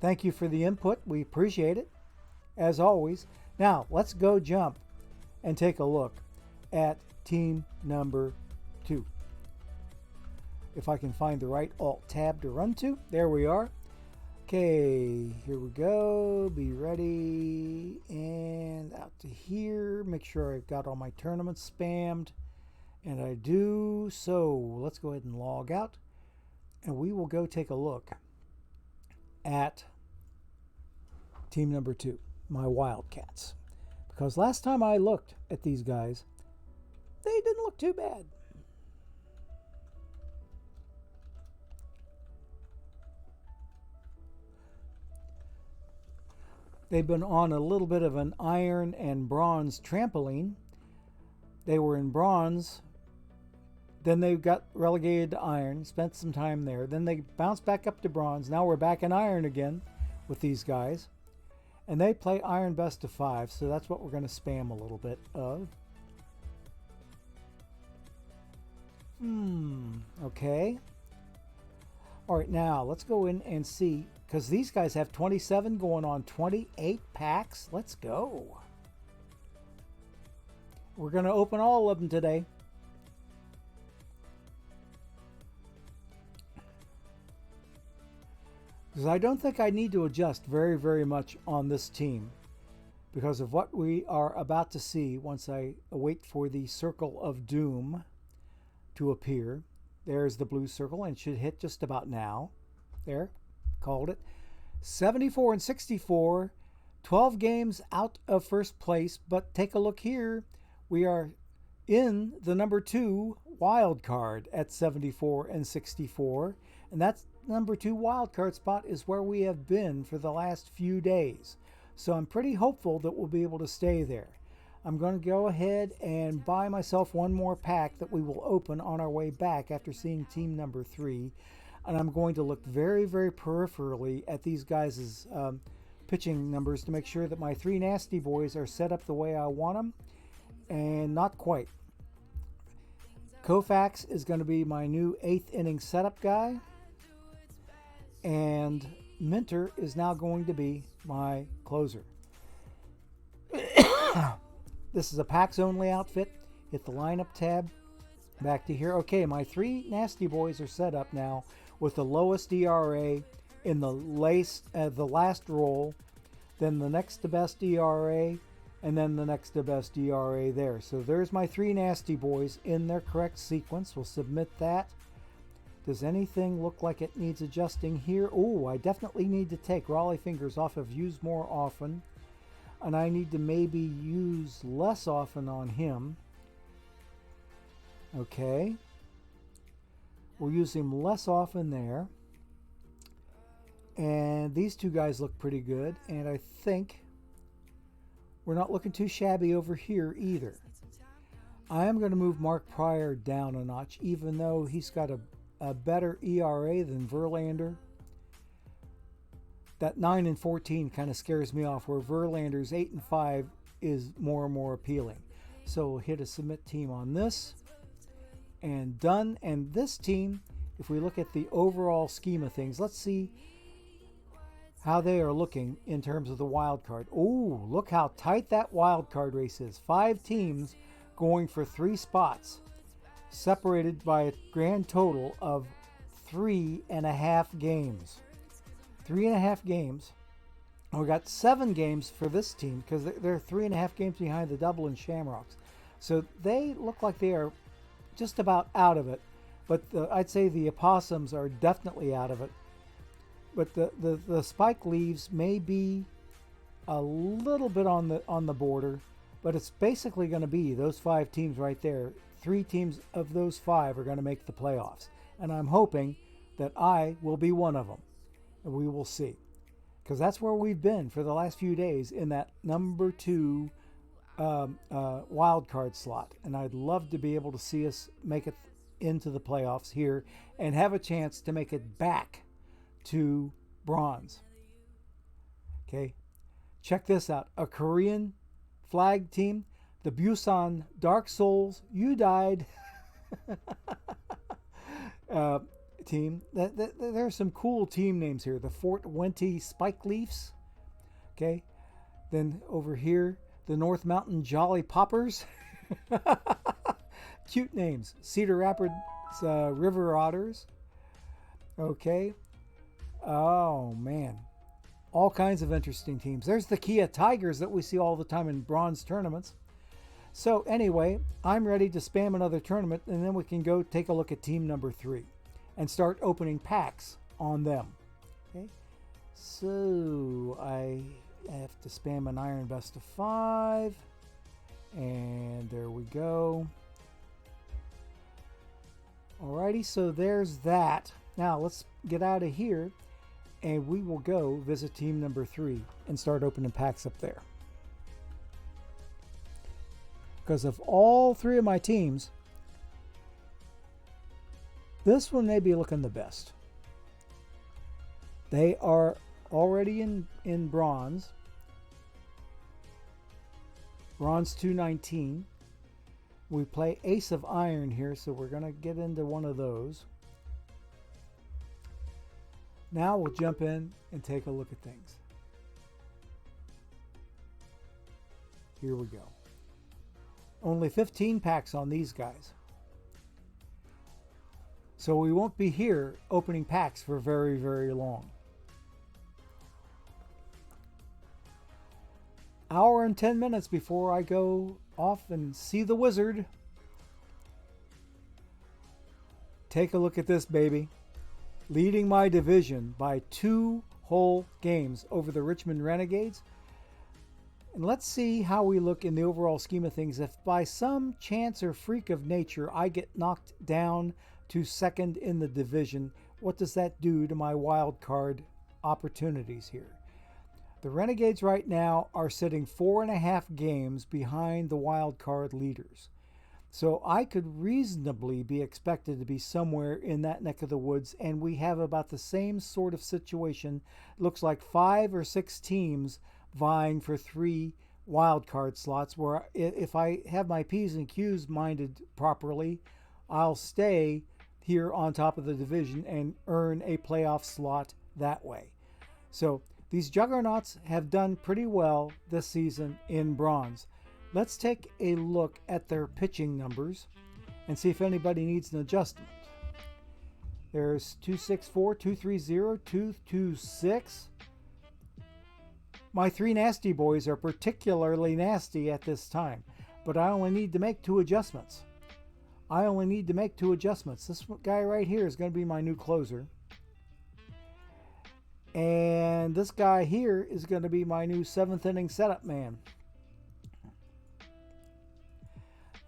Thank you for the input. We appreciate it, as always. Now, let's go jump and take a look at team number 2. If I can find the right Alt-Tab to run to. There we are. Okay, here we go. Be ready. And out to here. Make sure I've got all my tournaments spammed. And I do. So let's go ahead and log out. And we will go take a look at team number 2, my Wildcats. Because last time I looked at these guys, they didn't look too bad. They've been on a little bit of an iron and bronze trampoline. They were in bronze. Then they got relegated to iron, spent some time there. Then they bounced back up to bronze. Now we're back in iron again with these guys. And they play iron best of 5, so that's what we're going to spam a little bit of. Okay. All right, now let's go in and see, because these guys have 27 going on 28 packs. Let's go. We're going to open all of them today. Because I don't think I need to adjust very, very much on this team because of what we are about to see once I wait for the Circle of Doom to appear. There's the blue circle and should hit just about now. There, called it. 74 and 64, 12 games out of first place, but take a look here. We are in the number 2 wild card at 74 and 64, and that's number 2 wildcard spot is where we have been for the last few days. So I'm pretty hopeful that we'll be able to stay there. I'm going to go ahead and buy myself one more pack that we will open on our way back after seeing team number 3. And I'm going to look very, very peripherally at these guys' pitching numbers to make sure that my 3 nasty boys are set up the way I want them. And not quite. Koufax is going to be my new 8th inning setup guy. And Minter is now going to be my closer. This is a packs only outfit. Hit the lineup tab. Back to here. Okay, my 3 nasty boys are set up now with the lowest ERA in the last roll, then the next to best ERA, and then the next to best ERA there. So there's my 3 nasty boys in their correct sequence. We'll submit that. Does anything look like it needs adjusting here? Oh, I definitely need to take Raleigh Fingers off of use more often. And I need to maybe use less often on him. Okay. We'll use him less often there. And these 2 guys look pretty good. And I think we're not looking too shabby over here either. I am going to move Mark Pryor down a notch, even though he's got a better ERA than Verlander. That 9 and 14 kind of scares me off, where Verlander's 8 and 5 is more and more appealing. So we'll hit a submit team on this. And done. And this team, if we look at the overall scheme of things, let's see how they are looking in terms of the wild card. Oh, look how tight that wild card race is. 5 teams going for 3 spots, separated by a grand total of 3.5 games. 3.5 games. We got 7 games for this team because they're 3.5 games behind the Dublin Shamrocks. So they look like they are just about out of it. But I'd say the Opossums are definitely out of it. But the Spike Leaves may be a little bit on the border, but it's basically going to be those 5 teams right there. 3 teams of those 5 are going to make the playoffs. And I'm hoping that I will be one of them. And we will see. Because that's where we've been for the last few days, in that number 2 wild card slot. And I'd love to be able to see us make it into the playoffs here and have a chance to make it back to bronze. Okay. Check this out. A Korean flag team, the Busan Dark Souls, you died. Team. There are some cool team names here. The Fort Wentty Spike Leafs. Okay. Then over here, the North Mountain Jolly Poppers. Cute names. Cedar Rapids River Otters. Okay. Oh, man. All kinds of interesting teams. There's the Kia Tigers that we see all the time in bronze tournaments. So anyway, I'm ready to spam another tournament, and then we can go take a look at team number 3 and start opening packs on them. Okay. So I have to spam an Iron Best of 5. And there we go. Alrighty, so there's that. Now let's get out of here and we will go visit team number 3 and start opening packs up there. Because of all 3 of my teams, this one may be looking the best. They are already in bronze. Bronze 219. We play Ace of Iron here, so we're going to get into one of those. Now we'll jump in and take a look at things. Here we go. Only 15 packs on these guys. So we won't be here opening packs for very, very long. Hour and 10 minutes before I go off and see the wizard. Take a look at this baby. Leading my division by 2 whole games over the Richmond Renegades. And let's see how we look in the overall scheme of things. If by some chance or freak of nature I get knocked down to 2nd in the division, what does that do to my wild card opportunities here? The Renegades right now are sitting 4.5 games behind the wild card leaders. So I could reasonably be expected to be somewhere in that neck of the woods, and we have about the same sort of situation. It looks like 5 or 6 teams vying for 3 wild card slots, where if I have my P's and Q's minded properly, I'll stay here on top of the division and earn a playoff slot that way. So these juggernauts have done pretty well this season in bronze. Let's take a look at their pitching numbers and see if anybody needs an adjustment. There's 264, 230, 226. My 3 nasty boys are particularly nasty at this time, but I only need to make 2 adjustments. This guy right here is going to be my new closer. And this guy here is going to be my new 7th inning setup man.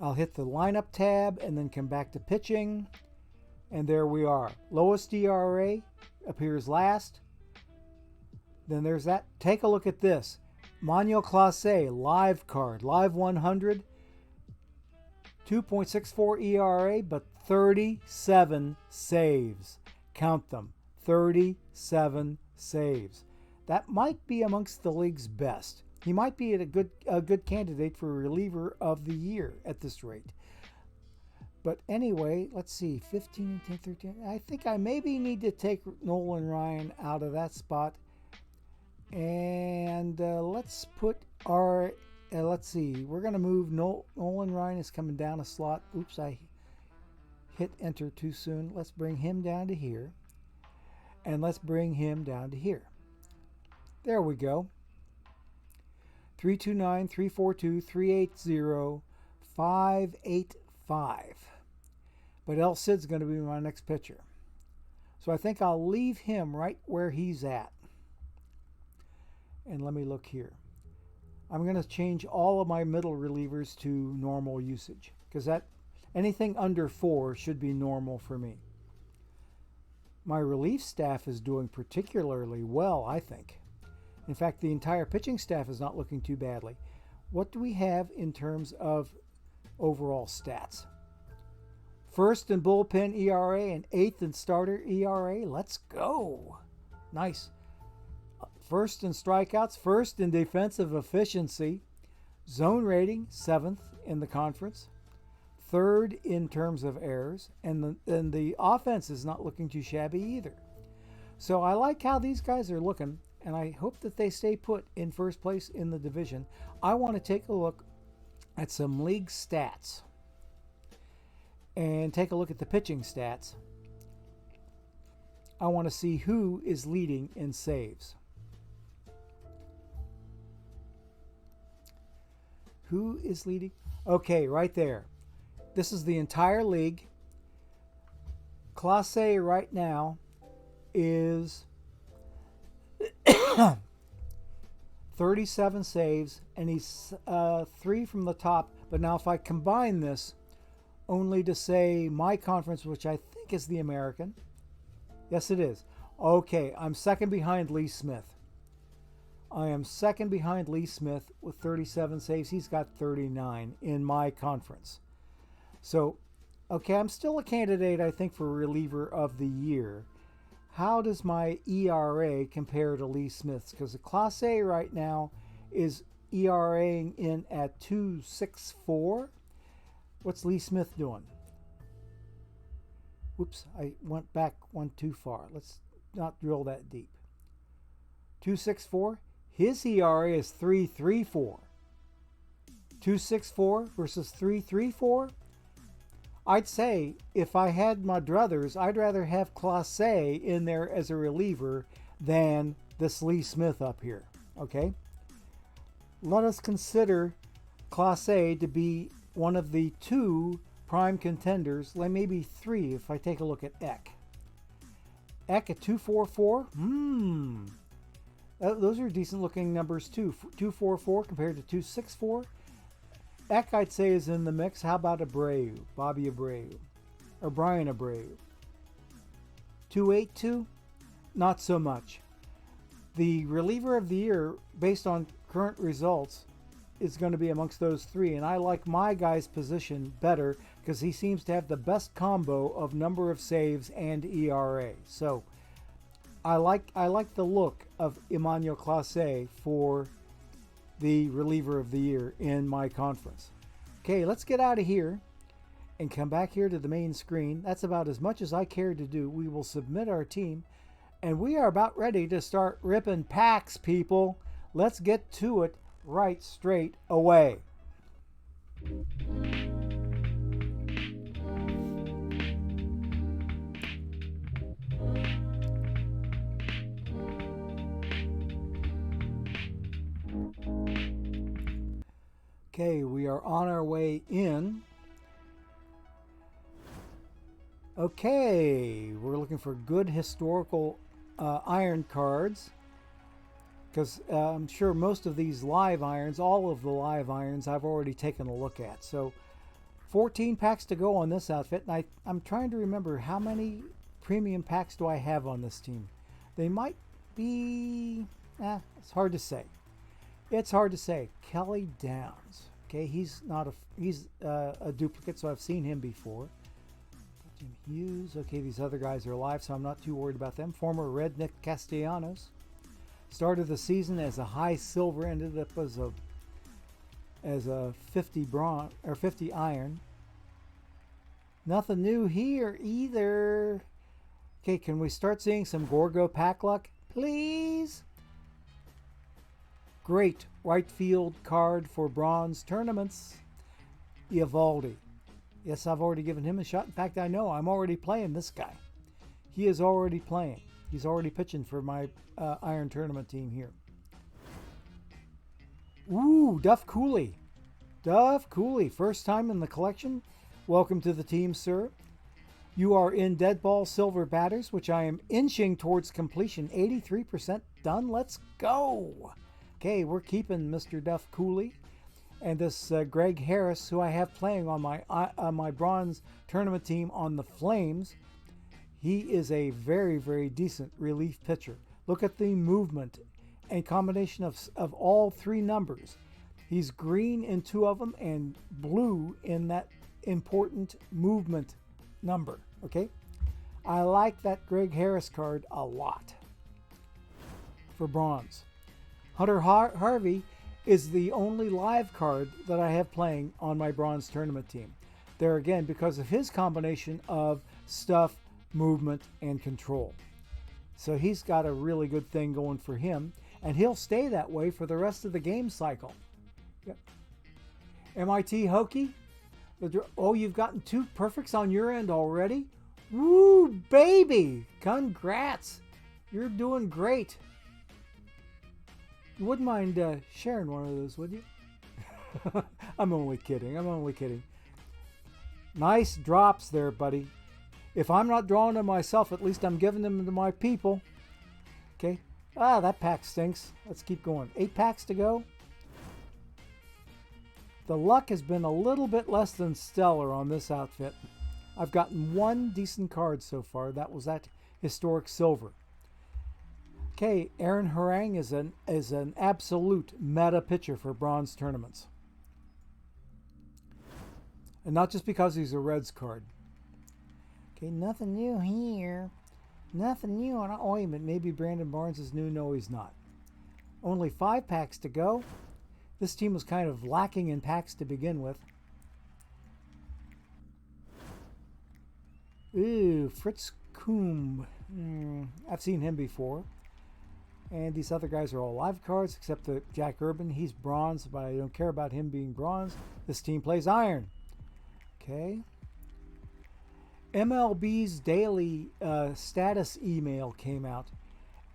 I'll hit the lineup tab and then come back to pitching. And there we are. Lowest ERA appears last. Then there's that. Take a look at this. Manuel Clase, live card, live 100. 2.64 ERA, but 37 saves. Count them. 37 saves. That might be amongst the league's best. He might be a good candidate for reliever of the year at this rate. But anyway, let's see, 15, 10, 13. I think I maybe need to take Nolan Ryan out of that spot. And let's put our, let's see, we're going to move, Nolan Ryan is coming down a slot. Oops, I hit enter too soon. Let's bring him down to here. And let's bring him down to here. There we go. 329, 342, 380, 585. But El Cid's going to be my next pitcher. So I think I'll leave him right where he's at. And let me look here. I'm going to change all of my middle relievers to normal usage, because that anything under 4 should be normal for me. My relief staff is doing particularly well, I think. In fact, the entire pitching staff is not looking too badly. What do we have in terms of overall stats? First in bullpen ERA and 8th in starter ERA. Let's go. Nice. First in strikeouts, first in defensive efficiency. Zone rating, 7th in the conference. 3rd in terms of errors. And the offense is not looking too shabby either. So I like how these guys are looking, and I hope that they stay put in first place in the division. I want to take a look at some league stats and take a look at the pitching stats. I want to see who is leading in saves. Who is leading? Okay, right there. This is the entire league. Class A right now is 37 saves, and he's 3 from the top. But now if I combine this only to say my conference, which I think is the American. Yes, it is. Okay, I'm second behind Lee Smith. I am second behind Lee Smith with 37 saves. He's got 39 in my conference. So, okay, I'm still a candidate, I think, for reliever of the year. How does my ERA compare to Lee Smith's? Because the Class A right now is ERAing in at 2.64. What's Lee Smith doing? Oops, I went back one too far. Let's not drill that deep. 2.64. His ERA is 3.34. 2.64 versus 3.34. I'd say if I had my druthers, I'd rather have Clase in there as a reliever than this Lee Smith up here. Okay? Let us consider Clase to be one of the 2 prime contenders, maybe 3 if I take a look at Eck. Eck at 2.44. Those are decent looking numbers too. 2.44 compared to 2.64. Eck, I'd say, is in the mix. How about Abreu? Bobby Abreu. Or Brian Abreu. 2.82? Not so much. the reliever of the year, based on current results, is going to be amongst those three. And I like my guy's position better because he seems to have the best combo of number of saves and ERA. So I like the look of Emmanuel Clase for the reliever of the year in my conference. Okay, let's get out of here and come back here to the main screen. That's about as much as I care to do. We will submit our team, and we are about ready to start ripping packs, people. Let's get to it right straight away. Okay, we are on our way in. Okay, we're looking for good historical iron cards, because I'm sure most of these live irons, all of the live irons, I've already taken a look at. So 14 packs to go on this outfit, and I'm trying to remember how many premium packs do I have on this team. They might be, it's hard to say. It's hard to say. Kelly Downs. Okay, he's a duplicate, so I've seen him before. Jim Hughes. Okay, these other guys are alive, so I'm not too worried about them. Former Red Nick Castellanos. Started the season as a high silver, ended up as a 50 bronze or 50 iron. Nothing new here either. Okay, can we start seeing some Gorgo pack luck, please? Great right field card for bronze tournaments. Eovaldi. Yes, I've already given him a shot. In fact, I know I'm already playing this guy. He is already playing. He's already pitching for my Iron Tournament team here. Ooh, Duff Cooley. Duff Cooley, first time in the collection. Welcome to the team, sir. You are in dead ball silver batters, which I am inching towards completion. 83% done. Let's go. Okay, we're keeping Mr. Duff Cooley. And this Greg Harris, who I have playing on my bronze tournament team on the Flames, he is a very, very decent relief pitcher. Look at the movement and combination of all three numbers. He's green in two of them and blue in that important movement number. Okay, I like that Greg Harris card a lot for bronze. Hunter Harvey is the only live card that I have playing on my bronze tournament team. There again, because of his combination of stuff, movement, and control. So he's got a really good thing going for him, and he'll stay that way for the rest of the game cycle. Yep. MIT Hokie, oh, you've gotten 2 perfects on your end already? Woo, baby! Congrats! You're doing great. You wouldn't mind sharing one of those, would you? I'm only kidding. I'm only kidding. Nice drops there, buddy. If I'm not drawing them myself, at least I'm giving them to my people. Okay. Ah, that pack stinks. Let's keep going. 8 packs to go. The luck has been a little bit less than stellar on this outfit. I've gotten 1 decent card so far. That was that historic silver. Okay, Aaron Harang is an absolute meta pitcher for bronze tournaments. And not just because he's a Reds card. Okay, nothing new here. Nothing new on Ointment. Maybe Brandon Barnes is new. No, he's not. Only 5 packs to go. This team was kind of lacking in packs to begin with. Ooh, Fritz Kumb. I've seen him before. And these other guys are all live cards, except the Jack Urban. He's bronze, but I don't care about him being bronze. This team plays iron. Okay. MLB's daily status email came out.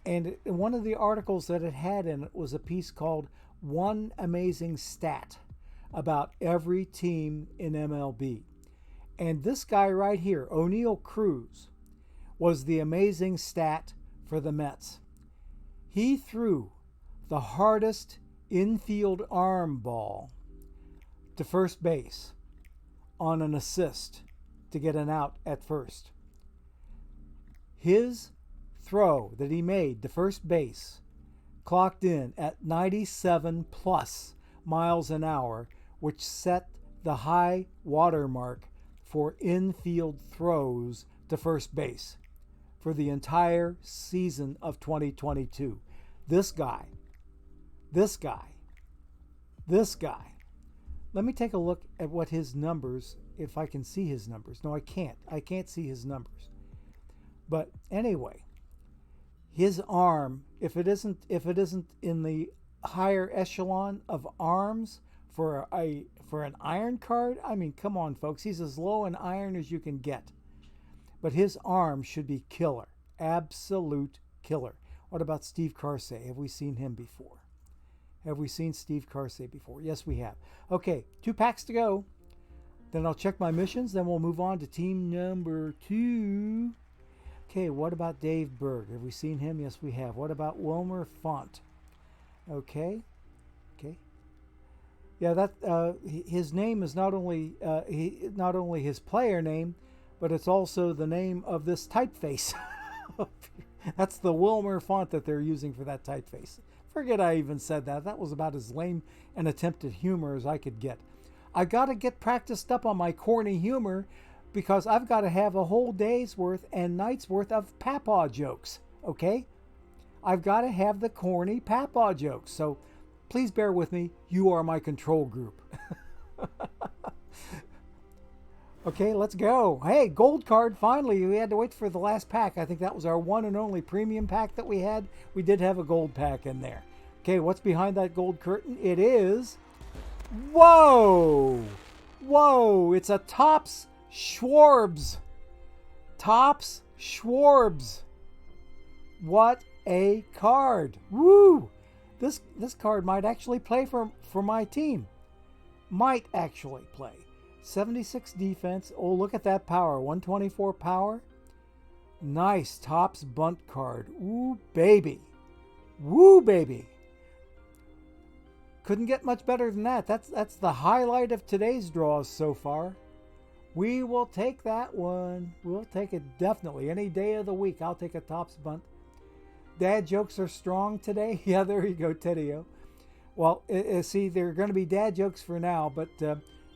And one of the articles that it had in it was a piece called One Amazing Stat about every team in MLB. And this guy right here, O'Neill Cruz, was the amazing stat for the Mets. He threw the hardest infield arm ball to first base on an assist to get an out at first. His throw that he made to first base clocked in at 97 plus miles an hour, which set the high water mark for infield throws to first base for the entire season of 2022. This guy. Let me take a look at what his numbers, if I can see his numbers. No, I can't. I can't see his numbers. But anyway, his arm, if it isn't in the higher echelon of arms for an iron card, I mean, come on, folks. He's as low in iron as you can get. But his arm should be killer. Absolute killer. What about Steve Carsey? Have we seen him before? Have we seen Steve Carsey before? Yes, we have. Okay, 2 packs to go. Then I'll check my missions. Then we'll move on to team number 2. Okay, what about Dave Berg? Have we seen him? Yes, we have. What about Wilmer Font? Okay. Yeah, that his name is not only his player name, but it's also the name of this typeface. That's the Wilmer font that they're using for that typeface. Forget I even said that. That was about as lame an attempt at humor as I could get. I got to get practiced up on my corny humor because I've got to have a whole day's worth and night's worth of papaw jokes, okay? I've got to have the corny papaw jokes. So please bear with me. You are my control group. Okay, let's go. Hey, gold card, finally. We had to wait for the last pack. I think that was our one and only premium pack that we had. We did have a gold pack in there. Okay, what's behind that gold curtain? It is... Whoa! Whoa! It's a Topps Schwarbs. Topps Schwarbs. What a card. Woo! This card might actually play for my team. Might actually play. 76 defense. Oh, look at that power. 124 power. Nice Topps bunt card. Ooh, baby. Woo, baby. Couldn't get much better than that. That's the highlight of today's draws so far. We will take that one. We'll take it definitely. Any day of the week, I'll take a Topps bunt. Dad jokes are strong today. Yeah, there you go, Teddy-O. Well, see, they're going to be dad jokes for now, but...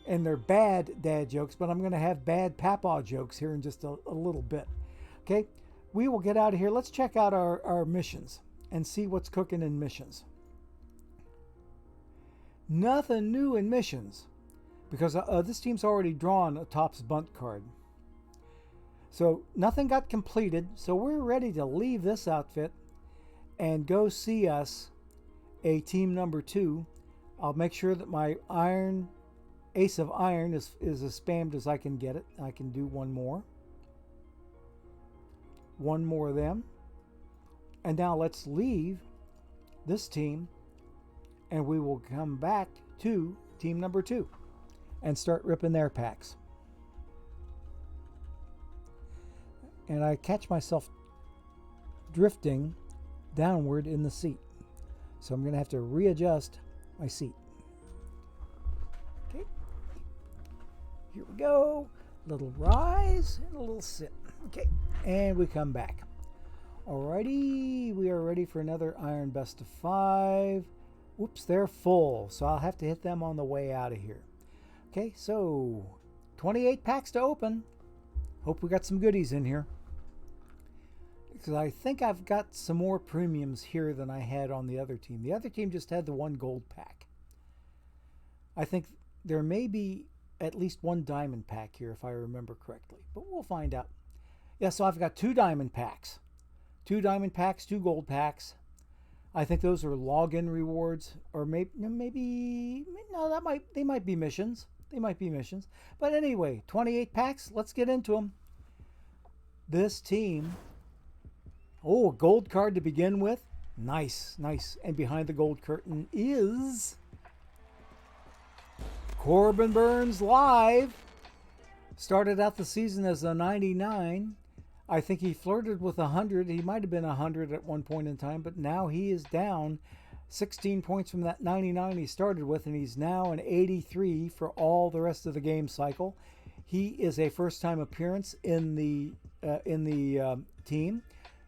and they're bad dad jokes, but I'm going to have bad papaw jokes here in just a little bit. Okay, we will get out of here. Let's check out our missions and see what's cooking in missions. Nothing new in missions because this team's already drawn a Topps bunt card. So nothing got completed, so we're ready to leave this outfit and go see us a team number 2. I'll make sure that my Ace of Iron is as spammed as I can get it. I can do one more. One more of them. And now let's leave this team and we will come back to team number 2 and start ripping their packs. And I catch myself drifting downward in the seat. So I'm going to have to readjust my seat. Here we go. A little rise and a little sit. Okay, and we come back. Alrighty, we are ready for another Iron Best of 5. Whoops, they're full, so I'll have to hit them on the way out of here. Okay, so 28 packs to open. Hope we got some goodies in here. Because I think I've got some more premiums here than I had on the other team. The other team just had the one gold pack. I think there may be at least one diamond pack here if I remember correctly, but we'll find out. Yeah, so I've got 2 diamond packs. 2 diamond packs, 2 gold packs. I think those are login rewards, or maybe no, they might be missions. They might be missions. But anyway, 28 packs, let's get into them. This team, oh, a gold card to begin with. Nice, nice. And behind the gold curtain is Corbin Burns live. Started out the season as a 99. I think he flirted with 100. He might have been 100 at one point in time, but now he is down 16 points from that 99 he started with, and he's now an 83 for all the rest of the game cycle. He is a first-time appearance in the team.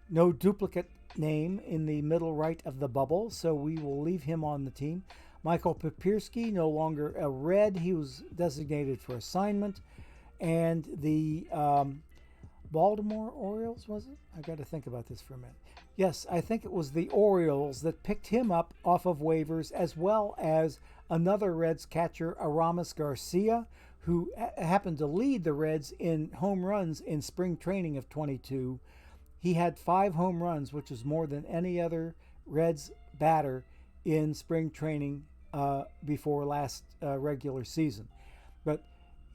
No duplicate name in the middle right of the bubble, so we will leave him on the team. Michael Papirski, no longer a Red. He was designated for assignment. And the Baltimore Orioles, was it? I got to think about this for a minute. Yes, I think it was the Orioles that picked him up off of waivers, as well as another Reds catcher, Aramis Garcia, who happened to lead the Reds in home runs in spring training of 22. He had 5 home runs, which is more than any other Reds batter in spring training before last regular season. But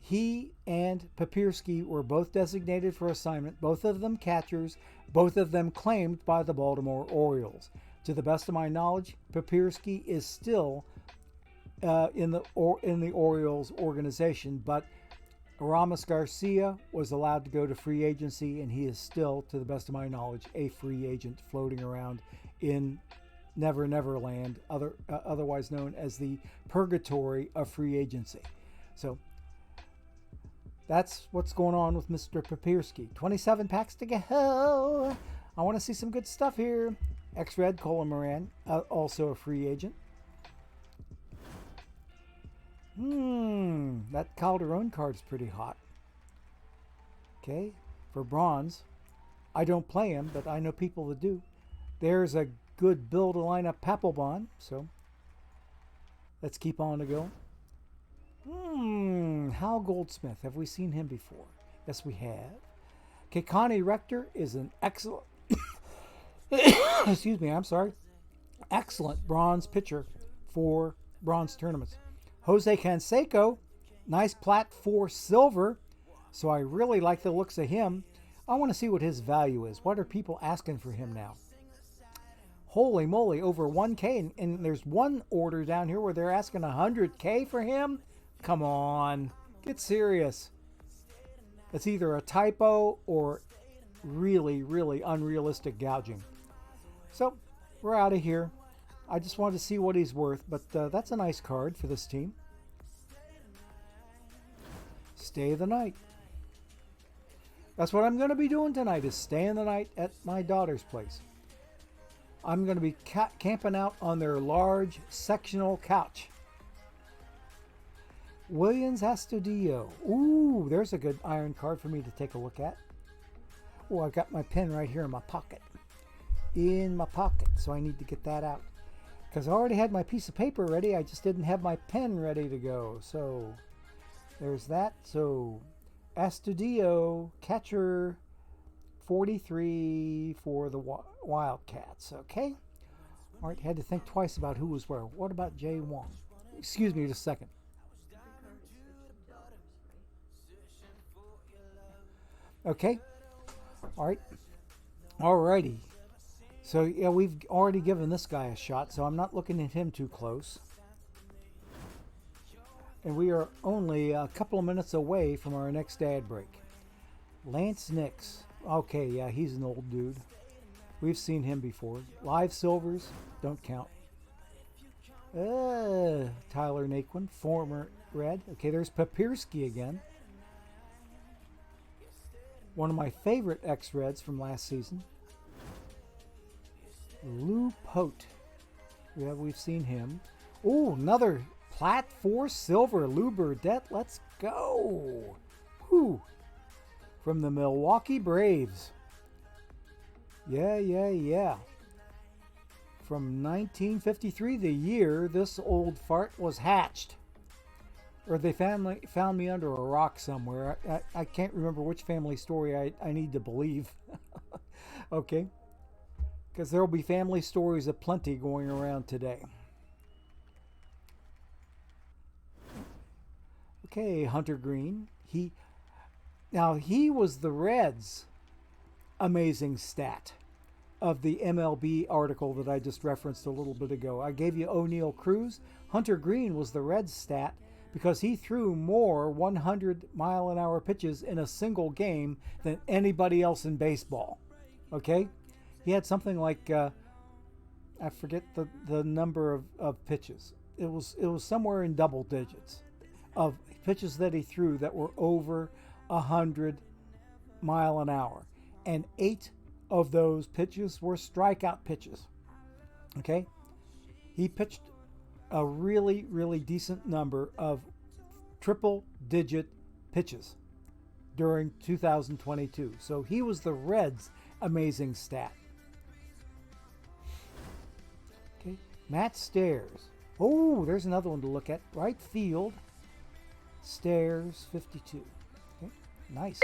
he and Papirski were both designated for assignment, both of them catchers, both of them claimed by the Baltimore Orioles. To the best of my knowledge, Papirski is still in the Orioles organization, but Aramis Garcia was allowed to go to free agency, and he is still, to the best of my knowledge, a free agent floating around in Never Never Land, otherwise known as the purgatory of free agency. So that's what's going on with Mr. Papirski. 27 packs to go. I want to see some good stuff here. Ex-Red Colin Moran, also a free agent. That Calderon card's pretty hot. Okay, for bronze. I don't play him, but I know people that do. There's a good build a lineup Papelbon, so let's keep on to go. Hal Goldsmith. Have we seen him before? Yes, we have. Okay, Connie Rector is an excellent, excuse me, I'm sorry, excellent bronze pitcher for bronze tournaments. Jose Canseco, nice plat for silver, so I really like the looks of him. I want to see what his value is. What are people asking for him now? Holy moly, over 1K, and there's one order down here where they're asking 100K for him. Come on, get serious. It's either a typo or really, really unrealistic gouging. So we're out of here. I just wanted to see what he's worth, but that's a nice card for this team. Stay the night. That's what I'm going to be doing tonight, is staying the night at my daughter's place. I'm going to be camping out on their large sectional couch. Williams Astudillo. Ooh, there's a good iron card for me to take a look at. Oh, I've got my pen right here in my pocket. In my pocket, so I need to get that out. Because I already had my piece of paper ready, I just didn't have my pen ready to go. So, there's that. So, Astudillo, catcher 43 for the Wildcats. Okay? All right, had to think twice about who was where. What about Jay Wong? Excuse me just a second. Okay. All right. Alrighty. So, yeah, we've already given this guy a shot, so I'm not looking at him too close. And we are only a couple of minutes away from our next ad break. Lance Nix. Okay, yeah, he's an old dude. We've seen him before. Live Silvers, don't count. Tyler Naquin, former Red. Okay, there's Papirski again. One of my favorite ex-Reds from last season. Lou Pote. Yeah, we've seen him. Oh, another plat for silver. Lou Burdette. Let's go. Whew. From the Milwaukee Braves. Yeah. From 1953, the year this old fart was hatched. Or they found me under a rock somewhere. I can't remember which family story I need to believe. Okay. Because there will be family stories aplenty going around today. Okay, Hunter Green. He was the Reds' amazing stat of the MLB article that I just referenced a little bit ago. I gave you O'Neill Cruz. Hunter Green was the Reds' stat because he threw more 100-mile-an-hour pitches in a single game than anybody else in baseball. Okay? He had something like, I forget the number of pitches. It was somewhere in double digits of pitches that he threw that were over 100 mile an hour. And 8 of those pitches were strikeout pitches. Okay? He pitched a really, really decent number of triple-digit pitches during 2022. So he was the Reds' amazing stat. Okay, Matt Stairs. Oh, there's another one to look at. Right field. Stairs, 52. Okay, nice.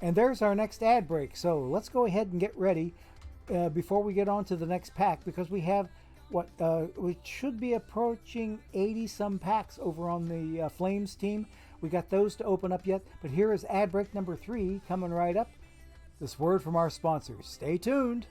And there's our next ad break. So let's go ahead and get ready before we get on to the next pack, because we have we should be approaching 80 some packs over on the Flames team. We got those to open up yet, but here is ad break number 3 coming right up. This word from our sponsors. Stay tuned.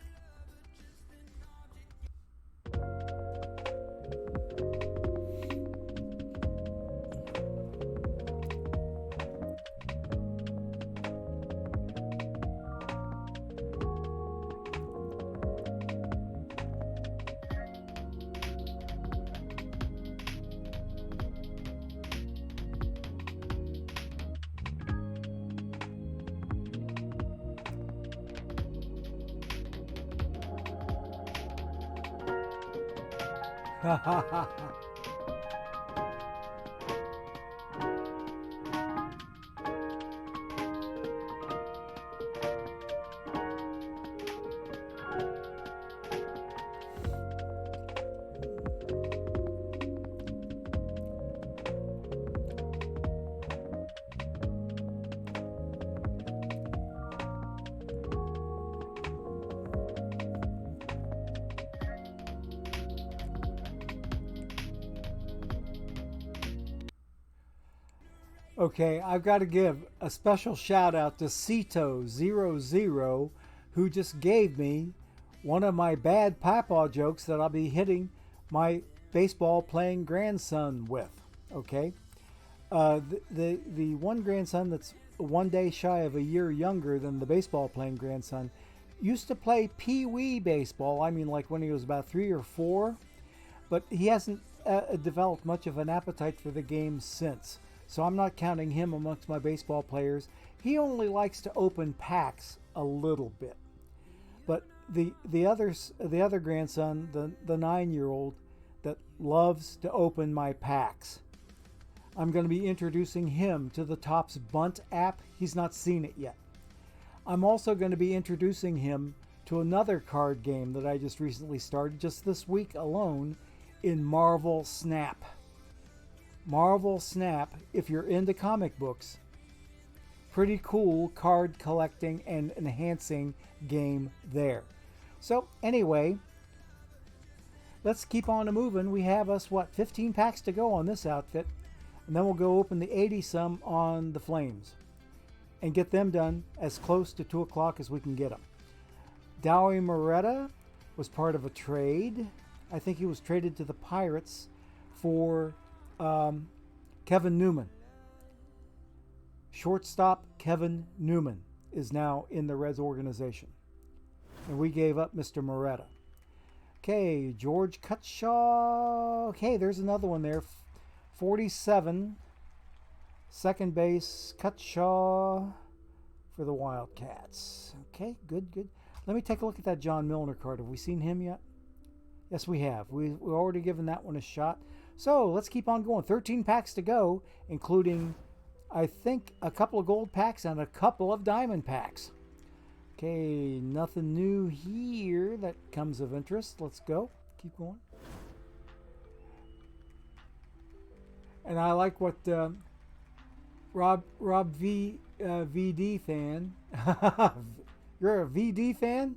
Okay, I've got to give a special shout out to Cito00, who just gave me one of my bad papa jokes that I'll be hitting my baseball playing grandson with. Okay, the one grandson that's one day shy of a year younger than the baseball playing grandson used to play pee-wee baseball. I mean, like when he was about 3 or 4, but he hasn't developed much of an appetite for the game since. So I'm not counting him amongst my baseball players. He only likes to open packs a little bit. But the other grandson, the 9-year-old that loves to open my packs, I'm going to be introducing him to the Topps Bunt app. He's not seen it yet. I'm also going to be introducing him to another card game that I just recently started, just this week alone, in Marvel Snap. Marvel Snap, if you're into comic books, pretty cool card collecting and enhancing game there. So anyway, let's keep on moving. We have us, 15 packs to go on this outfit, and then we'll go open the 80 some on the Flames and get them done as close to 2 o'clock as we can get them. Dowie Moretta was part of a trade. I think he was traded to the Pirates for Kevin Newman. Shortstop Kevin Newman is now in the Reds organization. And we gave up Mr. Moretta. Okay, George Cutshaw. Okay, there's another one there. 47. Second base, Cutshaw for the Wildcats. Okay, good. Let me take a look at that John Milner card. Have we seen him yet? Yes, we have. We've already given that one a shot. So let's keep on going. 13 packs to go, including, I think, a couple of gold packs and a couple of diamond packs. Okay, nothing new here that comes of interest. Let's go. Keep going. And I like what Rob VD fan. You're a VD fan?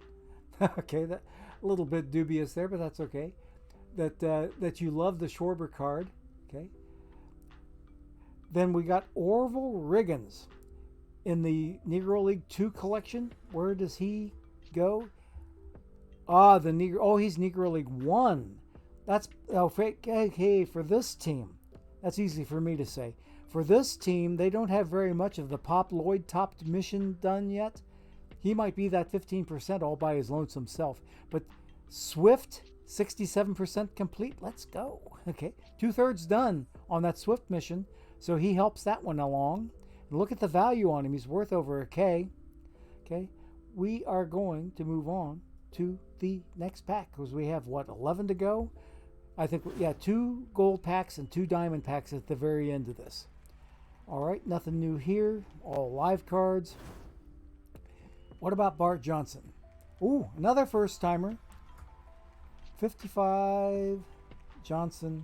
Okay, that a little bit dubious there, but that's okay. That you love the Schwarber card. Okay. Then we got Orville Riggins in the Negro League 2 collection. Where does he go? He's Negro League 1. That's okay for this team. That's easy for me to say. For this team, they don't have very much of the Pop Lloyd topped mission done yet. He might be that 15% all by his lonesome self. But Swift, 67% complete. Let's go. Okay, 2/3 done on that Swift mission. So he helps that one along. And look at the value on him. He's worth over a K. Okay, we are going to move on to the next pack because we have, what, 11 to go? I think, yeah, 2 gold packs and 2 diamond packs at the very end of this. All right, nothing new here. All live cards. What about Bart Johnson? Ooh, another first timer. 55 Johnson,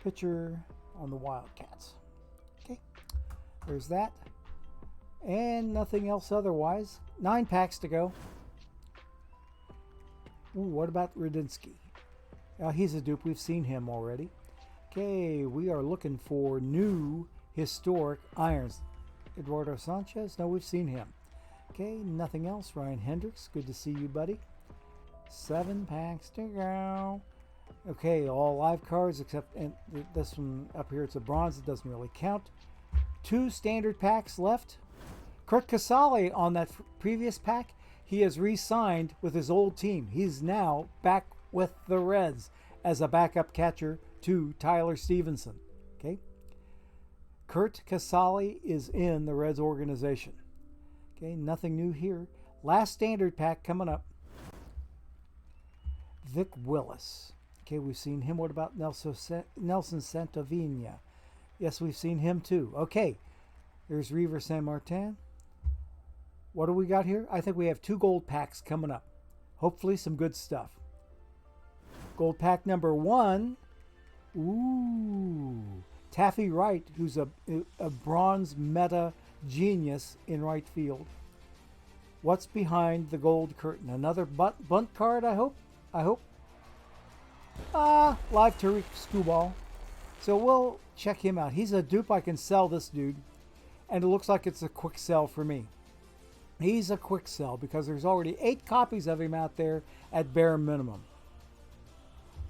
pitcher on the Wildcats. Okay, there's that. And nothing else otherwise. 9 packs to go. Ooh, what about Radinsky? He's a dupe. We've seen him already. Okay, we are looking for new historic irons. Eduardo Sanchez? No, we've seen him. Okay, nothing else. Ryan Hendricks, good to see you, buddy. 7 packs to go. Okay, all live cards except and this one up here. It's a bronze. It doesn't really count. 2 standard packs left. Kurt Casale on that previous pack. He has re-signed with his old team. He's now back with the Reds as a backup catcher to Tyler Stevenson. Okay. Kurt Casale is in the Reds organization. Okay, nothing new here. Last standard pack coming up. Vic Willis. Okay, we've seen him. What about Nelson Santovina? Yes, we've seen him too. Okay, there's River San Martin. What do we got here? I think we have 2 gold packs coming up. Hopefully some good stuff. Gold pack number 1. Ooh. Taffy Wright, who's a bronze meta genius in right field. What's behind the gold curtain? Another bunt card, I hope? Live Tariq Skubal. So we'll check him out. He's a dupe. I can sell this dude. And it looks like it's a quick sell for me. He's a quick sell because there's already 8 copies of him out there at bare minimum.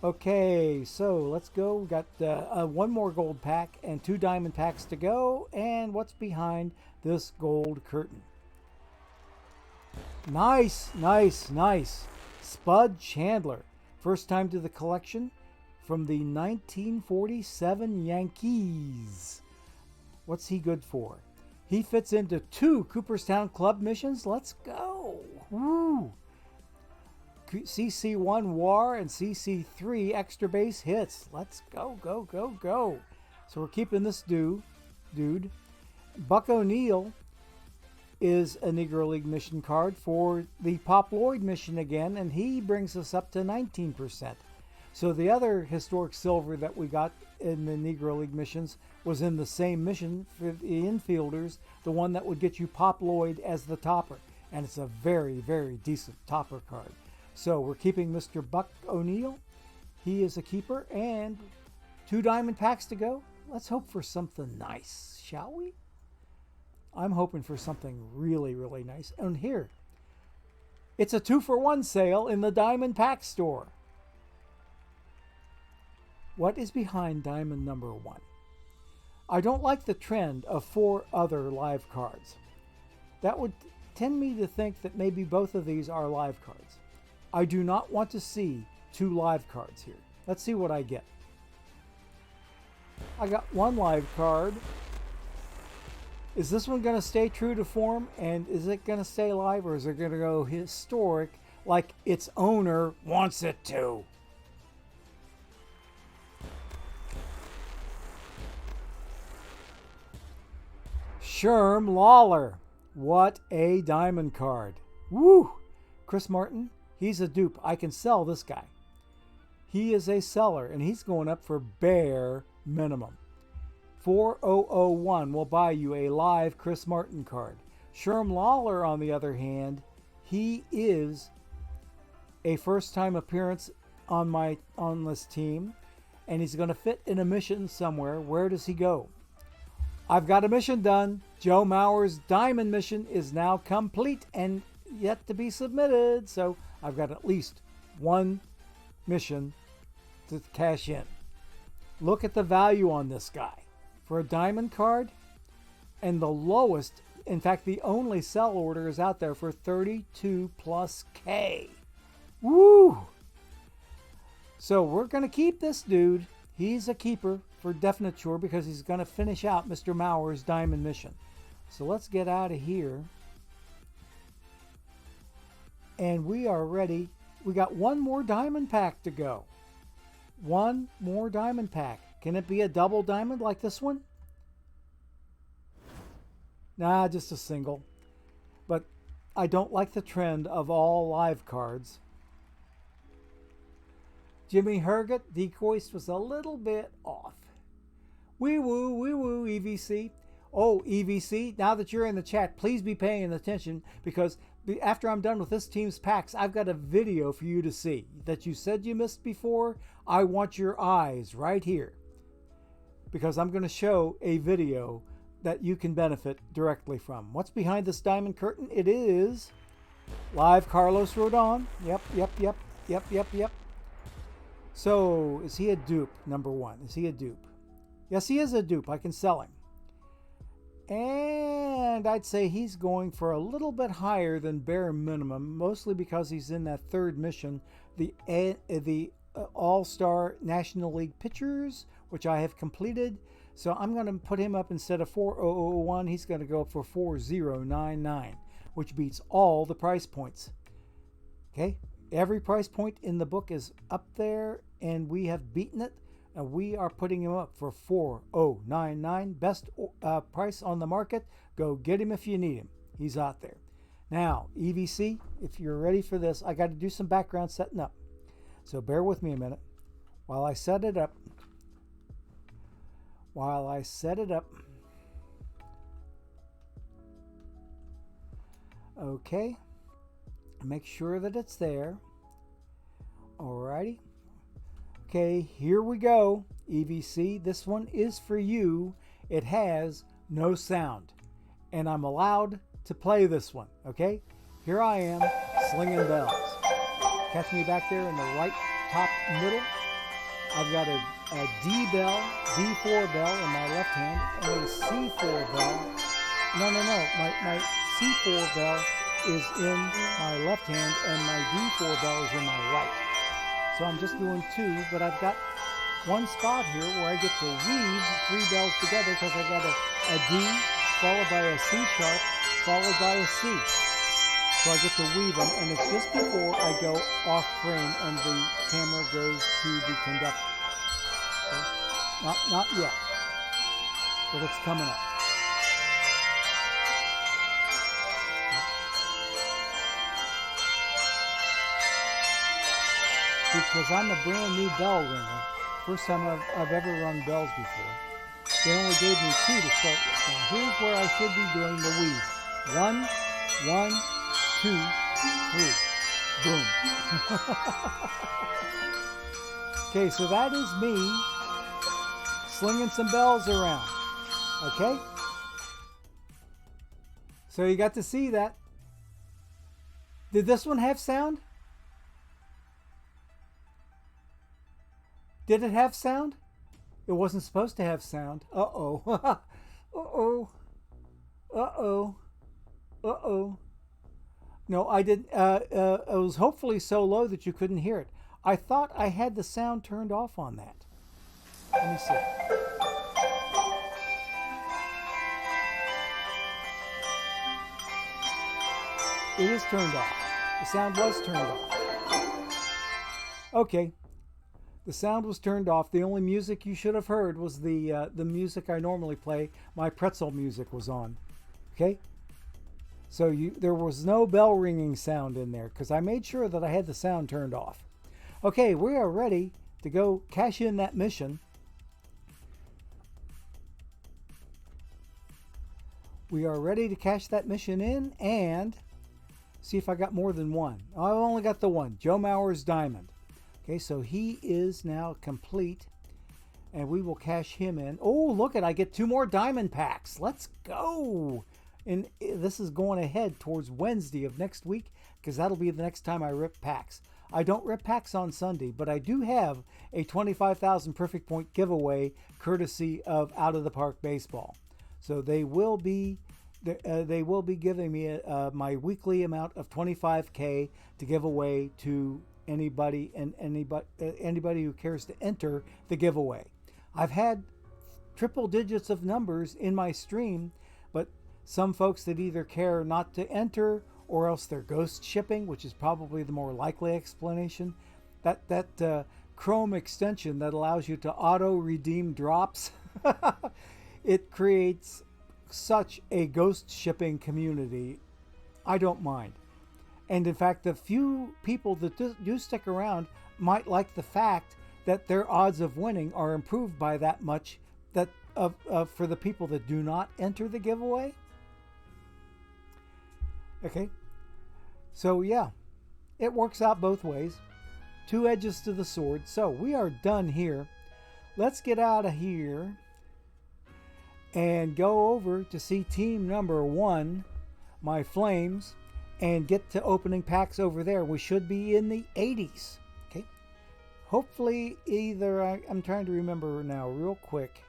Okay, so let's go. We've got 1 more gold pack and 2 diamond packs to go. And what's behind this gold curtain? Nice, nice, nice. Spud Chandler. First time to the collection from the 1947 Yankees. What's he good for? He fits into 2 Cooperstown Club missions. Let's go. Woo. CC1 WAR and CC3 extra base hits. Let's go, go, go, go. So we're keeping this dude. Buck O'Neill is a Negro League mission card for the Pop Lloyd mission again, and he brings us up to 19%. So the other historic silver that we got in the Negro League missions was in the same mission for the infielders, the one that would get you Pop Lloyd as the topper. And it's a very, very decent topper card. So we're keeping Mr. Buck O'Neill. He is a keeper, and 2 diamond packs to go. Let's hope for something nice, shall we? I'm hoping for something really, really nice. And here, it's a 2-for-1 sale in the Diamond Pack store. What is behind diamond number 1? I don't like the trend of 4 other live cards. That would tend me to think that maybe both of these are live cards. I do not want to see 2 live cards here. Let's see what I get. I got 1 live card. Is this one going to stay true to form? And is it going to stay live, or is it going to go historic like its owner wants it to? Sherm Lawler. What a diamond card. Woo! Chris Martin, he's a dupe. I can sell this guy. He is a seller, and he's going up for bare minimum. 4001 will buy you a live Chris Martin card. Sherm Lawler, on the other hand, he is a first-time appearance on this team, and he's going to fit in a mission somewhere. Where does he go? I've got a mission done. Joe Mauer's diamond mission is now complete and yet to be submitted. So I've got at least 1 mission to cash in. Look at the value on this guy. For a diamond card, and the lowest, in fact, the only sell order is out there for 32 plus K. Woo! So we're going to keep this dude. He's a keeper for definite sure because he's going to finish out Mr. Mauer's diamond mission. So let's get out of here. And we are ready. We got one more diamond pack to go. One more diamond pack. Can it be a double diamond like this one? Nah, just a single. But I don't like the trend of all live cards. Jimmy Herget, decoys was a little bit off. Wee woo, EVC. Oh, EVC, now that you're in the chat, please be paying attention, because after I'm done with this team's packs, I've got a video for you to see that you said you missed before. I want your eyes right here, because I'm going to show a video that you can benefit directly from. What's behind this diamond curtain? It is live Carlos Rodon. Yep. So, is he a dupe, number one? Is he a dupe? Yes, he is a dupe. I can sell him. And I'd say he's going for a little bit higher than bare minimum, mostly because he's in that third mission, the All-Star National League Pitchers, which I have completed. So I'm going to put him up instead of 4001. He's going to go up for 4099, which beats all the price points. Okay, every price point in the book is up there, and we have beaten it. And we are putting him up for 4099. Best price on the market. Go get him if you need him. He's out there. Now, EVC, if you're ready for this, I got to do some background setting up. So bear with me a minute while I set it up. Okay. Make sure that it's there. Alrighty. Okay, here we go. EVC, this one is for you. It has no sound, and I'm allowed to play this one. Okay, here I am slinging bells. Catch me back there in the right top middle. I've got a D bell, D4 bell in my left hand, and a C4 bell. No. My C4 bell is in my left hand, and my D4 bell is in my right. So I'm just doing two, but I've got one spot here where I get to weave three bells together, because I got a D followed by a C sharp followed by a C. So I get to weave them, and it's just before I go off frame and the camera goes to the conductor. Okay? Not yet, but it's coming up. Because I'm a brand new bell ringer. First time I've ever rung bells before. They only gave me two to start with. Now here's where I should be doing the weave. 1, 2, 3. Boom. Okay, so that is me slinging some bells around. Okay? So you got to see that. Did this one have sound? Did it have sound? It wasn't supposed to have sound. Uh-oh. Uh-oh. Uh-oh. Uh-oh. No, I didn't. It was hopefully so low that you couldn't hear it. I thought I had the sound turned off on that. Let me see. It is turned off. The sound was turned off. Okay. The sound was turned off. The only music you should have heard was the music I normally play. My pretzel music was on. Okay? So there was no bell ringing sound in there, because I made sure that I had the sound turned off. Okay, we are ready to go cash in that mission. We are ready to cash that mission in and see if I got more than one. I only got the one. Joe Mauer's Diamond. Okay, so he is now complete, and we will cash him in. Oh, look I get two more diamond packs. Let's go. And this is going ahead towards Wednesday of next week, because that'll be the next time I rip packs. I don't rip packs on Sunday, but I do have a 25,000 Perfect Point giveaway courtesy of Out of the Park Baseball. So they will be giving me my weekly amount of 25K to give away to anybody who cares to enter the giveaway. I've had triple digits of numbers in my stream, but some folks that either care not to enter or else they're ghost shipping, which is probably the more likely explanation. That Chrome extension that allows you to auto redeem drops, it creates such a ghost shipping community. I don't mind. And in fact, the few people that do stick around might like the fact that their odds of winning are improved by that much, that for the people that do not enter the giveaway. Okay, so yeah, it works out both ways. Two edges to the sword. So we are done here. Let's get out of here and go over to see team number 1, my Flames, and get to opening packs over there. We should be in the 80s. Okay, hopefully either I'm trying to remember now real quick.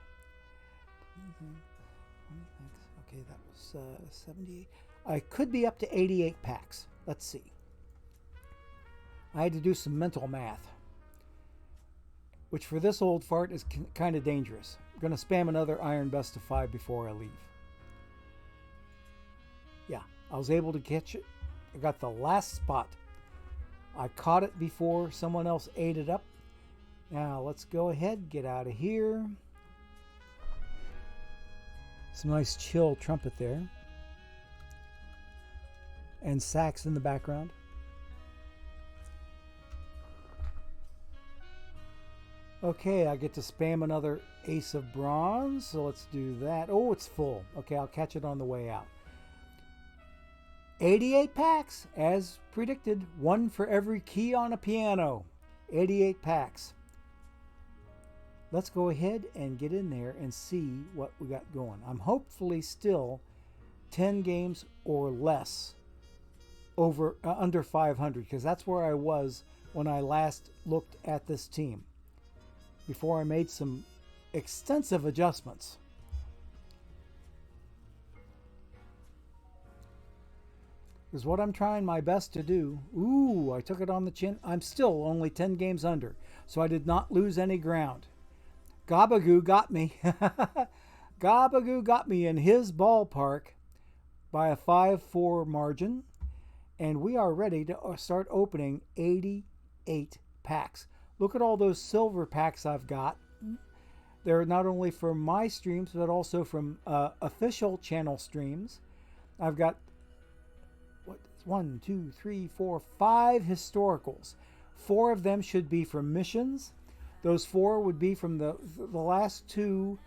Okay, that was 78. I could be up to 88 packs. Let's see. I had to do some mental math, which for this old fart is kind of dangerous. I'm going to spam another Iron Best of 5 before I leave. Yeah, I was able to catch it. I got the last spot. I caught it before someone else ate it up. Now let's go ahead, get out of here. Some nice chill trumpet there. And sax in the background. Okay, I get to spam another Ace of Bronze, so let's do that. Oh, it's full. Okay, I'll catch it on the way out. 88 packs, as predicted. One for every key on a piano. 88 packs. Let's go ahead and get in there and see what we got going. I'm hopefully still 10 games or less over under 500, because that's where I was when I last looked at this team before I made some extensive adjustments. Is what I'm trying my best to do. Ooh, I took it on the chin. I'm still only 10 games under, so I did not lose any ground. Gabagoo got me. Gabagoo got me in his ballpark by a 5-4 margin. And we are ready to start opening 88 packs. Look at all those silver packs I've got. They're not only from my streams, but also from official channel streams. I've got 5 historicals. 4 of them should be from missions. Those 4 would be from the last 2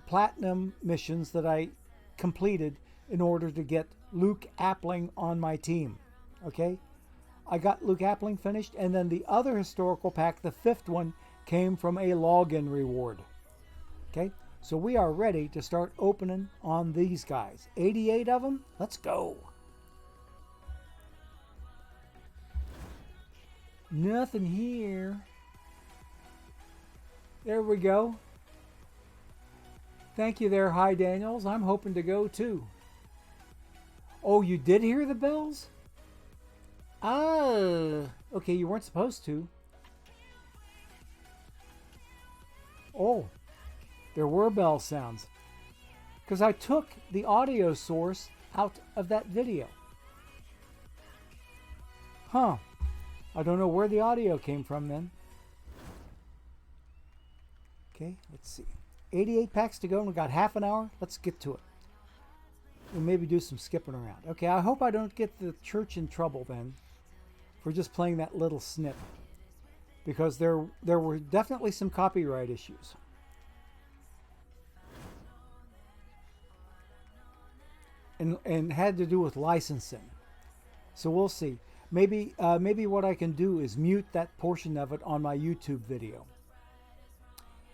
platinum missions that I completed in order to get Luke Appling on my team. Okay, I got Luke Appling finished, and then the other historical pack, the 5th one, came from a login reward. Okay, so we are ready to start opening on these guys. 88 of them. Let's go. Nothing here. There we go. Thank you there, Hi Daniels. I'm hoping to go too. Oh, you did hear the bells? Ah, okay, you weren't supposed to. Oh, there were bell sounds. Because I took the audio source out of that video. Huh. I don't know where the audio came from then. Okay, let's see. 88 packs to go, and we've got half an hour. Let's get to it. We'll maybe do some skipping around. Okay, I hope I don't get the church in trouble then for just playing that little snip, because there were definitely some copyright issues. And had to do with licensing. So we'll see. Maybe what I can do is mute that portion of it on my YouTube video.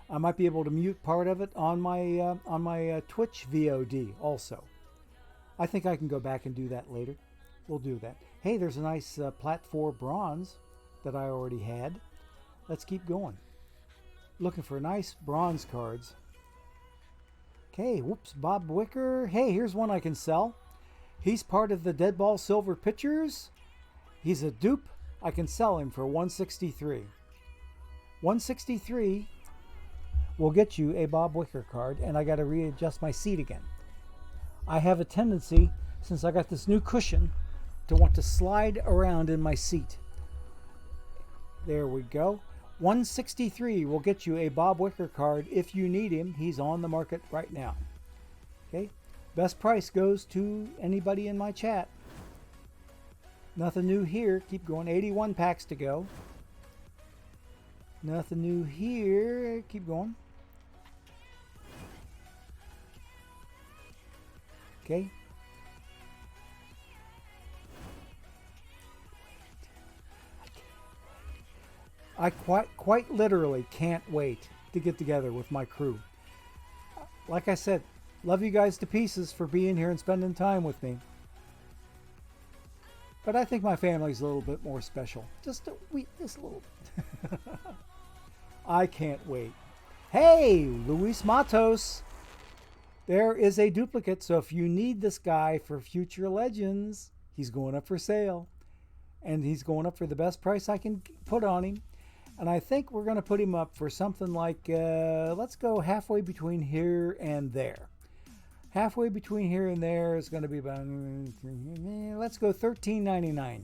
I might be able to mute part of it on my Twitch VOD also. I think I can go back and do that later. We'll do that. Hey, there's a nice Plat 4 bronze that I already had. Let's keep going. Looking for nice bronze cards. Okay, whoops, Bob Wicker. Hey, here's one I can sell. He's part of the Deadball Silver Pictures. He's a dupe. I can sell him for 163. 163 will get you a Bob Wicker card, and I got to readjust my seat again. I have a tendency since I got this new cushion to want to slide around in my seat. There we go. 163 will get you a Bob Wicker card if you need him. He's on the market right now. Okay, best price goes to anybody in my chat. Nothing new here. Keep going. 81 packs to go. Nothing new here. Keep going. Okay. I quite literally can't wait to get together with my crew. Like I said, love you guys to pieces for being here and spending time with me. But I think my family's a little bit more special. Just a little bit. I can't wait. Hey, Luis Matos. There is a duplicate, so if you need this guy for future legends, he's going up for sale. And he's going up for the best price I can put on him. And I think we're going to put him up for something like, let's go halfway between here and there. Halfway between here and there is going to be about, let's go $13.99.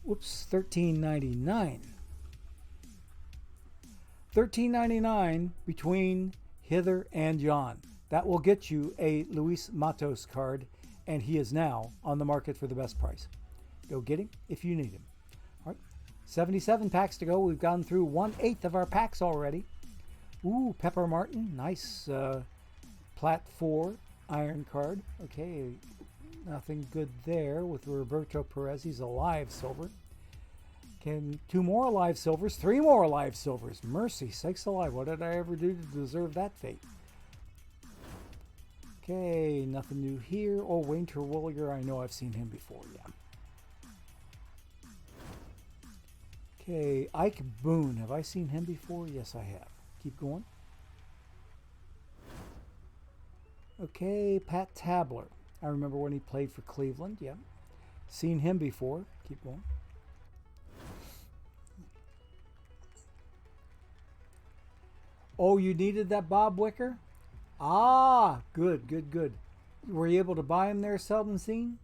Whoops, $13.99. $13.99 between Hither and John. That will get you a Luis Matos card, and he is now on the market for the best price. Go get him if you need him. All right, 77 packs to go. We've gone through 1/8 of our packs already. Ooh, Pepper Martin, nice Plat 4 iron card. Okay, nothing good there with Roberto Perez. He's a live silver. Can 2 more live silvers, 3 more live silvers. Mercy sakes alive, what did I ever do to deserve that fate? Okay, nothing new here. Oh, Wayne Terwilliger, I know I've seen him before, yeah. Okay, Ike Boone, have I seen him before? Yes, I have. Keep going. Okay, Pat Tabler. I remember when he played for Cleveland, yeah. Seen him before. Keep going. Oh, you needed that Bob Wicker? Ah, good, good, good. Were you able to buy him there, seldom seen?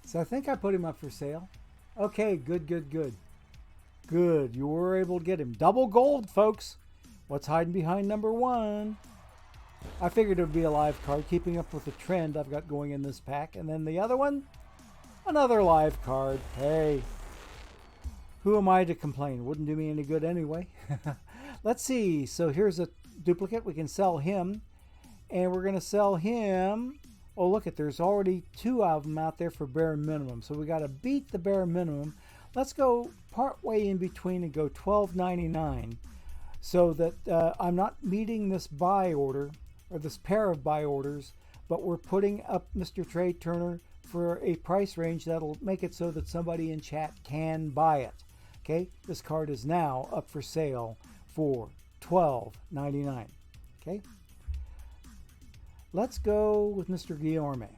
So I think I put him up for sale. Okay, good, good, good. Good, you were able to get him. Double gold, folks. What's hiding behind number 1? I figured it would be a live card, keeping up with the trend I've got going in this pack. And then the other one, another live card. Hey, who am I to complain? Wouldn't do me any good anyway. Let's see. So here's a duplicate. We can sell him. And we're going to sell him. Oh, look, there's already 2 of them out there for bare minimum. So we got to beat the bare minimum. Let's go part way in between and go $12.99 so that I'm not meeting this buy order or this pair of buy orders, but we're putting up Mr. Trey Turner for a price range that'll make it so that somebody in chat can buy it. Okay, this card is now up for sale for $12.99. Okay, let's go with Mr. Guillorme.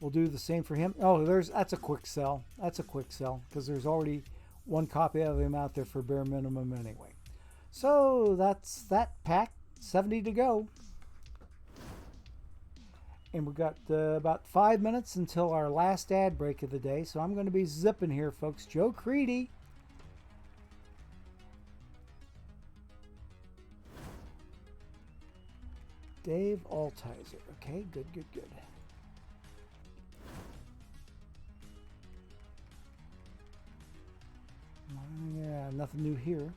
We'll do the same for him. Oh, that's a quick sell. That's a quick sell because there's already 1 copy of him out there for bare minimum anyway. So that's that pack. 70 to go. And we've got about 5 minutes until our last ad break of the day. So I'm going to be zipping here, folks. Joe Creedy. Dave Altizer. Okay, good, good, good. Yeah, nothing new here.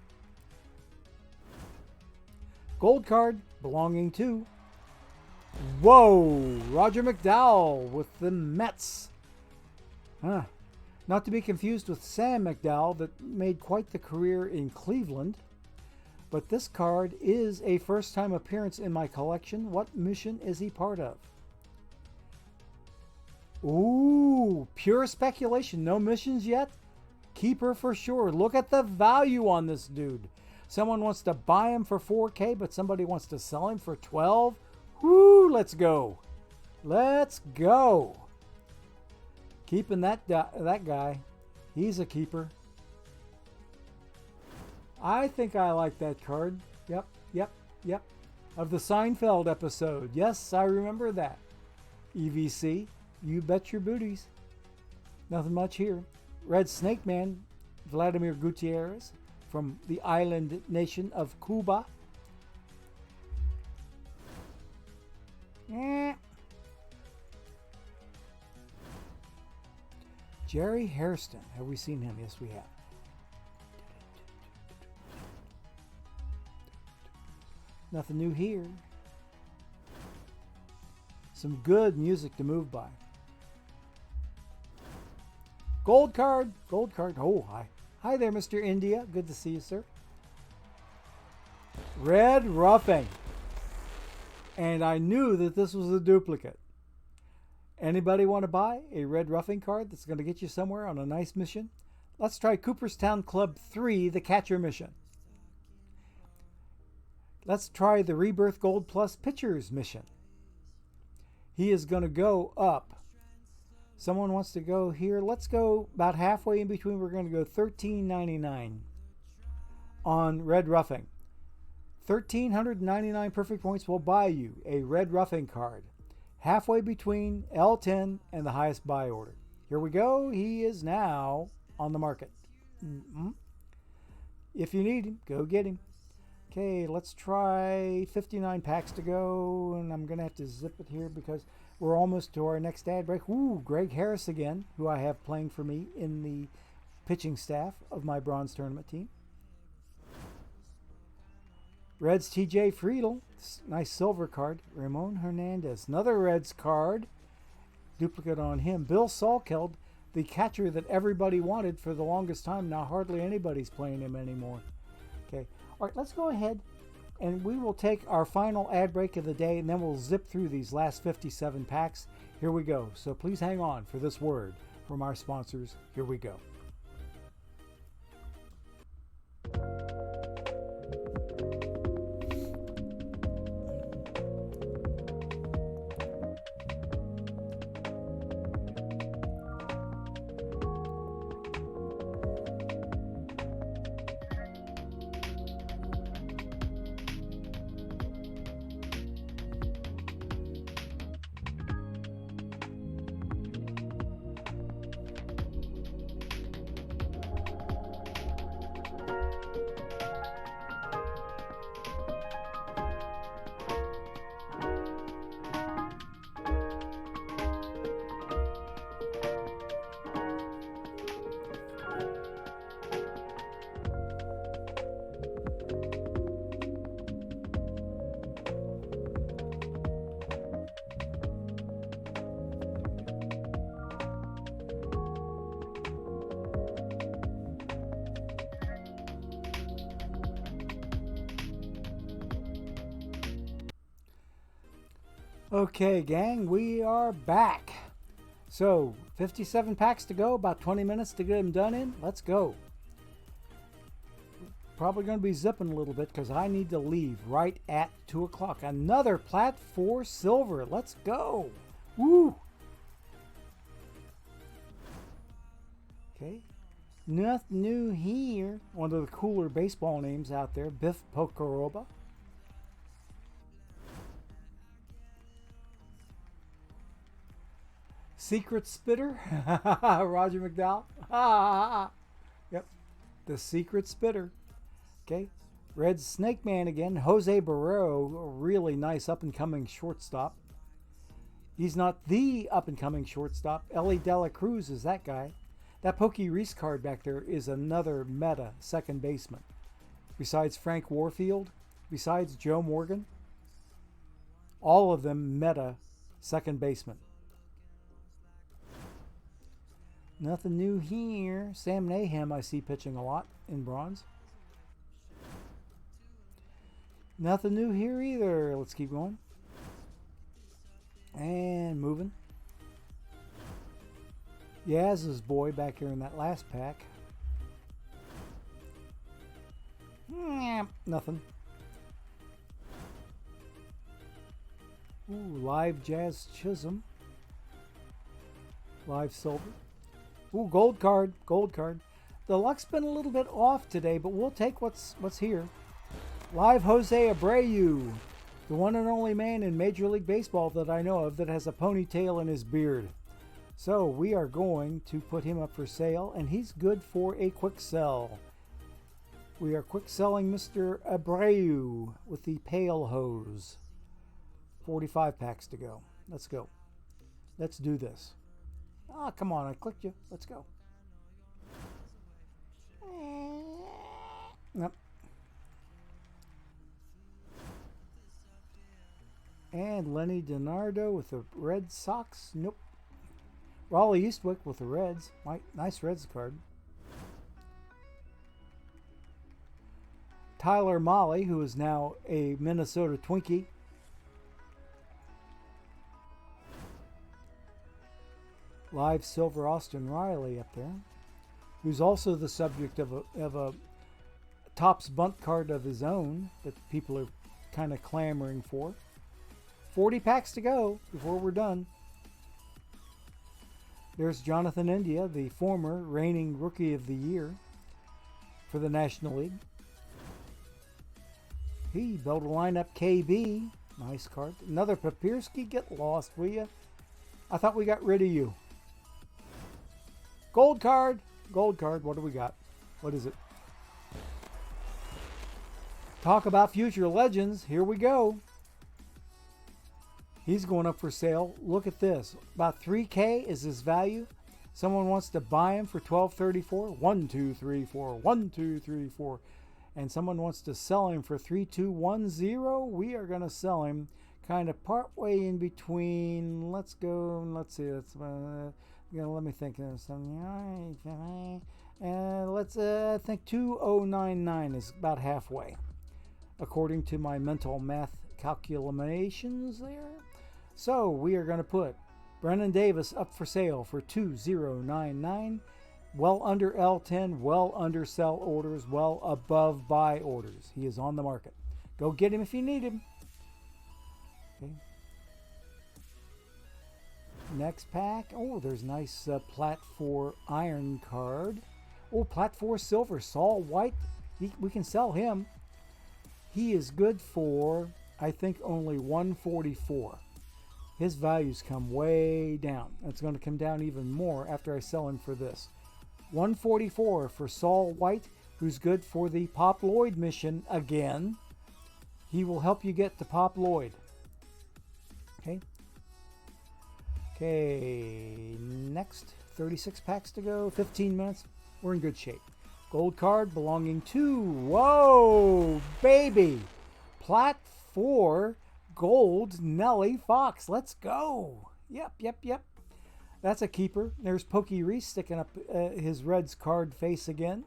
Gold card belonging to, whoa, Roger McDowell with the Mets. Huh. Not to be confused with Sam McDowell that made quite the career in Cleveland. But this card is a first-time appearance in my collection. What mission is he part of? Ooh, pure speculation. No missions yet? Keeper for sure. Look at the value on this dude. Someone wants to buy him for 4K, but somebody wants to sell him for 12. Woo, let's go. Let's go. Keeping that guy. He's a keeper. I think I like that card. Yep, yep, yep. Of the Seinfeld episode. Yes, I remember that. EVC, you bet your booties. Nothing much here. Red Snake Man, Vladimir Gutierrez from the island nation of Cuba. Jerry Hairston. Have we seen him? Yes, we have. Nothing new here. Some good music to move by. Gold card. Gold card. Oh, hi. Hi there, Mr. India. Good to see you, sir. Red Roughing. And I knew that this was a duplicate. Anybody want to buy a Red Roughing card that's going to get you somewhere on a nice mission? Let's try Cooperstown Club 3, the Catcher Mission. Let's try the Rebirth Gold Plus Pitchers Mission. He is going to go up. Someone wants to go here. Let's go about halfway in between. We're going to go $13.99 on Red Roughing. 1,399 perfect points will buy you a Red Roughing card. Halfway between L10 and the highest buy order. Here we go. He is now on the market. If you need him, go get him. Okay, let's try 59 packs to go. And I'm going to have to zip it here because we're almost to our next ad break. Ooh, Greg Harris again, who I have playing for me in the pitching staff of my bronze tournament team. Reds TJ Friedel, nice silver card. Ramon Hernandez, another Reds card. Duplicate on him. Bill Salkeld, the catcher that everybody wanted for the longest time. Now hardly anybody's playing him anymore. Okay, all right, let's go ahead and we will take our final ad break of the day and then we'll zip through these last 57 packs. Here we go. So please hang on for this word from our sponsors. Here we go. Okay, gang, we are back. So, 57 packs to go, about 20 minutes to get them done in. Let's go. Probably going to be zipping a little bit because I need to leave right at 2 o'clock. Another Plat 4 Silver. Let's go. Woo! Okay. Nothing new here. One of the cooler baseball names out there, Biff Pocoroba. Secret Spitter, Roger McDowell. Yep, the Secret Spitter. Okay, Red Snake Man again. Jose Barrero, a really nice up-and-coming shortstop. He's not the up-and-coming shortstop. Ellie Dela Cruz is that guy. That Pokey Reese card back there is another meta second baseman. Besides Frank Warfield, besides Joe Morgan, all of them meta second baseman. Nothing new here. Sam Nahum I see pitching a lot in bronze. Nothing new here either. Let's keep going. And moving. Yaz's boy back here in that last pack. Nothing. Ooh, live Jazz Chisholm. Live silver. Ooh, gold card. Gold card. The luck's been a little bit off today, but we'll take what's here. Live Jose Abreu, the one and only man in Major League Baseball that I know of that has a ponytail in his beard. So we are going to put him up for sale, and he's good for a quick sell. We are quick selling Mr. Abreu with the pail hose. 45 packs to go. Let's go. Let's do this. Ah, come on, I clicked you. Let's go. Yep. And Lenny DiNardo with the Red Sox. Nope. Raleigh Eastwick with the Reds. Nice Reds card. Tyler Mahle, who is now a Minnesota Twinkie. Live Silver Austin Riley up there, who's also the subject of a Topps bunt card of his own that people are kind of clamoring for. 40 packs to go before we're done. There's Jonathan India, the former reigning Rookie of the Year for the National League. He built a lineup KB. Nice card. Another Papirski. Get lost, will you? I thought we got rid of you. Gold card. Gold card. What do we got? What is it? Talk about future legends. Here we go. He's going up for sale. Look at this. About $3K is his value. Someone wants to buy him for $12.34. 1, 2, 3, 4. 1, 2, 3, 4. And someone wants to sell him for $3,210. We are going to sell him kind of partway in between. Let's go. Let's see. Let's let me think of something. Let's think 2099 is about halfway, according to my mental math calculations there. So we are going to put Brennan Davis up for sale for $2,099. Well under L10, well under sell orders, well above buy orders. He is on the market. Go get him if you need him. Okay. Next pack. Oh, there's nice Plat 4 iron card. Oh, Plat 4 silver. Saul White. We can sell him. He is good for, I think, only $144. His values come way down. It's going to come down even more after I sell him for this. $144 for Saul White, who's good for the Pop Lloyd mission again. He will help you get to Pop Lloyd. Okay. Okay, next 36 packs to go, 15 minutes. We're in good shape. Gold card belonging to, whoa, baby, Plat 4 gold Nelly Fox. Let's go. Yep. That's a keeper. There's Pokey Reese sticking up his Reds card face again.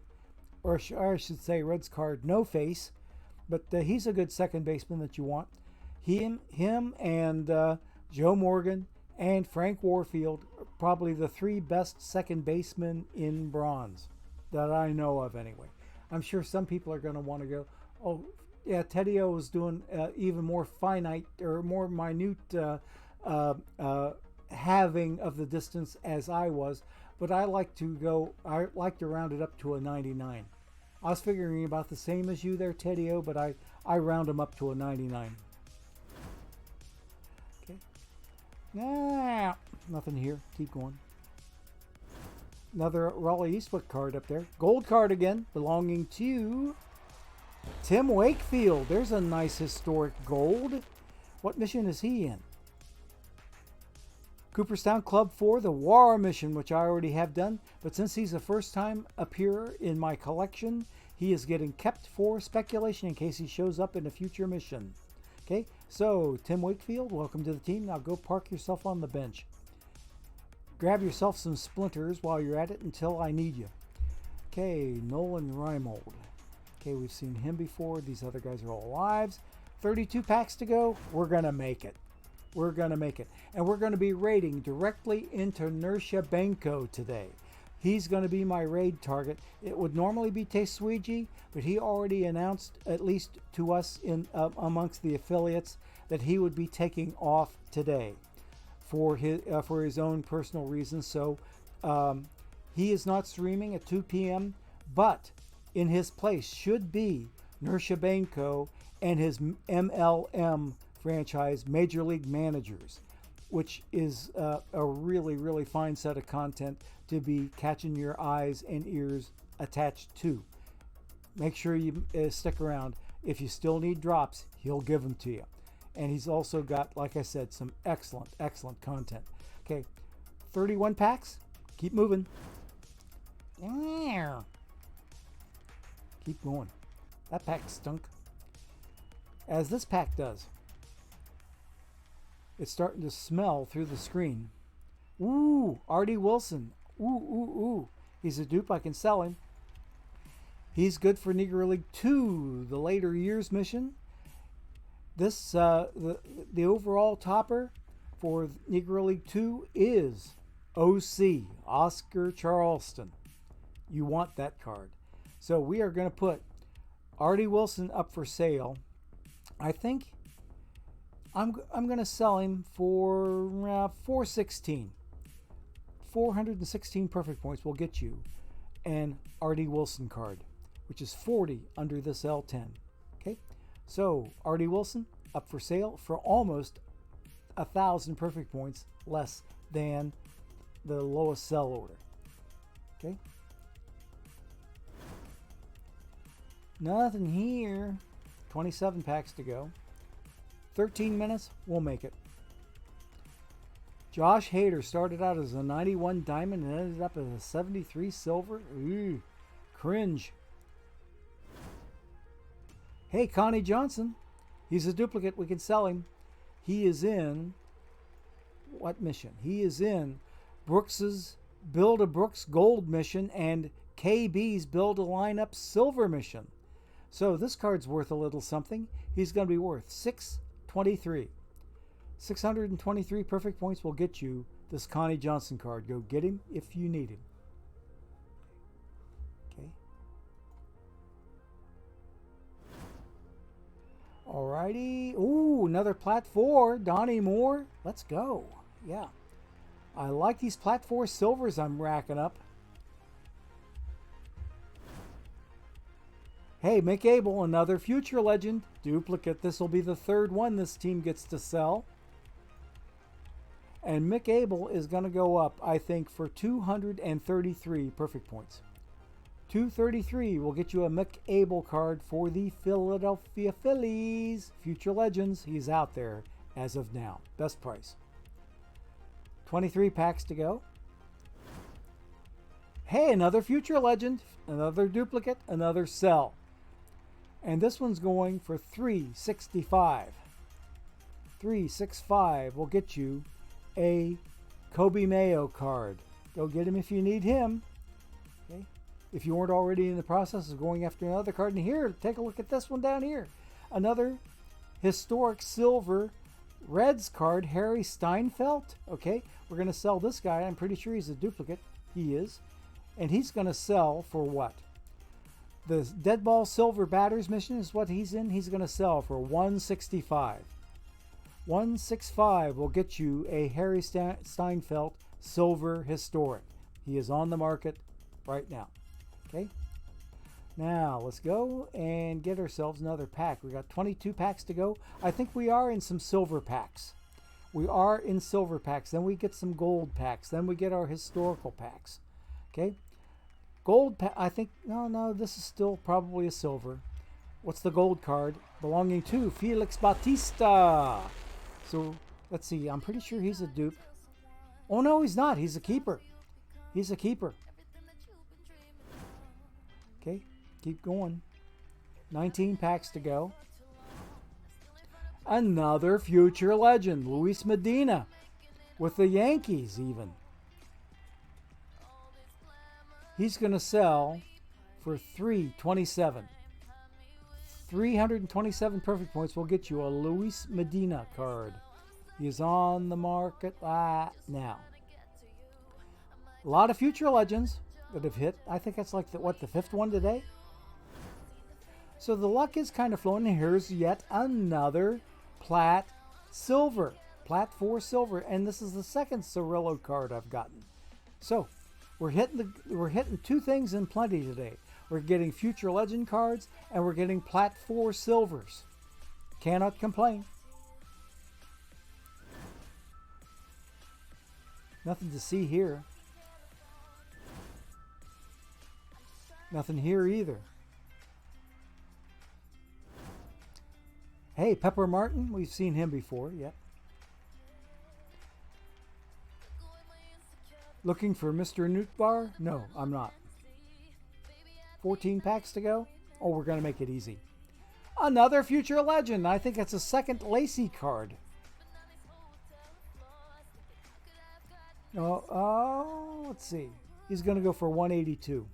Or I should say Reds card no face. But he's a good second baseman that you want. Him and Joe Morgan and Frank Warfield are probably the three best second basemen in bronze that I know of anyway. I'm sure some people are going to want to go, oh, yeah, Teddy O was doing even more finite or more minute halving of the distance as I was, but I like to round it up to a 99. I was figuring about the same as you there, Teddy O, but I round them up to a 99. Okay. Nah, nothing here. Keep going. Another Raleigh Eastwick card up there. Gold card again, belonging to Tim Wakefield. There's a nice historic gold. What mission is he in? Cooperstown Club 4, the War mission, which I already have done. But since he's a first-time appearer in my collection, he is getting kept for speculation in case he shows up in a future mission. Okay, so Tim Wakefield, welcome to the team. Now go park yourself on the bench. Grab yourself some splinters while you're at it until I need you. Okay, Nolan Reimold. Okay, we've seen him before. These other guys are all lives. 32 packs to go. We're going to make it. We're going to make it. And we're going to be raiding directly into Nersha Benko today. He's going to be my raid target. It would normally be Tesuiji, but he already announced, at least to us in amongst the affiliates, that he would be taking off today for his own personal reasons. So he is not streaming at 2 p.m. But in his place should be Nurshabenko and his MLM franchise, Major League Managers, which is a really, really fine set of content to be catching your eyes and ears attached to. Make sure you stick around. If you still need drops, he'll give them to you. And he's also got, like I said, some excellent, excellent content. Okay, 31 packs. Keep moving. Keep going. That pack stunk. As this pack does. It's starting to smell through the screen. Ooh, Artie Wilson. Ooh. He's a dupe. I can sell him. He's good for Negro League 2, the later years mission. This the overall topper for Negro League 2 is OC, Oscar Charleston. You want that card. So we are going to put Artie Wilson up for sale. I think I'm going to sell him for 416. 416 perfect points will get you an Artie Wilson card, which is 40 under this L10. Okay, so Artie Wilson up for sale for almost 1,000 perfect points less than the lowest sell order. Okay, nothing here. 27 packs to go. 13 minutes, we'll make it. Josh Hader started out as a 91 diamond and ended up as a 73 silver. Ooh, cringe. Hey, Connie Johnson. He's a duplicate. We can sell him. He is in what mission? He is in Brooks's Build a Brooks Gold mission and KB's Build a Lineup Silver mission. So this card's worth a little something. He's going to be worth 623. 623 perfect points will get you this Connie Johnson card. Go get him if you need him. Okay. Alrighty. Ooh, another Plat 4. Donnie Moore. Let's go. Yeah. I like these Plat 4 silvers I'm racking up. Hey, Mick Abel, another future legend. Duplicate. This will be the third one this team gets to sell. And Mick Abel is going to go up, I think, for 233 perfect points. 233 will get you a Mick Abel card for the Philadelphia Phillies. Future Legends. He's out there as of now. Best price. 23 packs to go. Hey, another future legend. Another duplicate. Another sell. And this one's going for 365. 365 will get you a Kobe Mayo card. Go get him if you need him. Okay. If you weren't already in the process of going after another card. And here, take a look at this one down here. Another historic silver Reds card, Harry Steinfeld. Okay, we're going to sell this guy. I'm pretty sure he's a duplicate. He is. And he's going to sell for what? The Dead Ball Silver Batters mission is what he's in. He's going to sell for 165. 165 will get you a Harry Steinfeld Silver Historic. He is on the market right now. Okay. Now let's go and get ourselves another pack. We got 22 packs to go. I think we are in some silver packs. We are in silver packs. Then we get some gold packs. Then we get our historical packs. Okay. Gold pack. I think no. This is still probably a silver. What's the gold card belonging to? Felix Bautista. So let's see. I'm pretty sure he's a dupe. Oh no, he's not. He's a keeper. He's a keeper. Okay. Keep going. 19 packs to go. Another future legend, Luis Medina, with the Yankees even. He's going to sell for 327. 327 perfect points will get you a Luis Medina card. He is on the market now. A lot of future legends that have hit. I think that's like the fifth one today. So the luck is kind of flowing. Here's yet another Plat Silver. Plat 4 Silver. And this is the second Cirillo card I've gotten. So we're hitting two things in plenty today. We're getting Future Legend cards, and we're getting Plat 4 silvers. Cannot complain. Nothing to see here. Nothing here either. Hey, Pepper Martin, we've seen him before, yep. Looking for Mr. Newtbar? No, I'm not. 14 packs to go? Oh, we're going to make it easy. Another Future Legend. I think it's a second Lacey card. Oh, let's see. He's going to go for 182.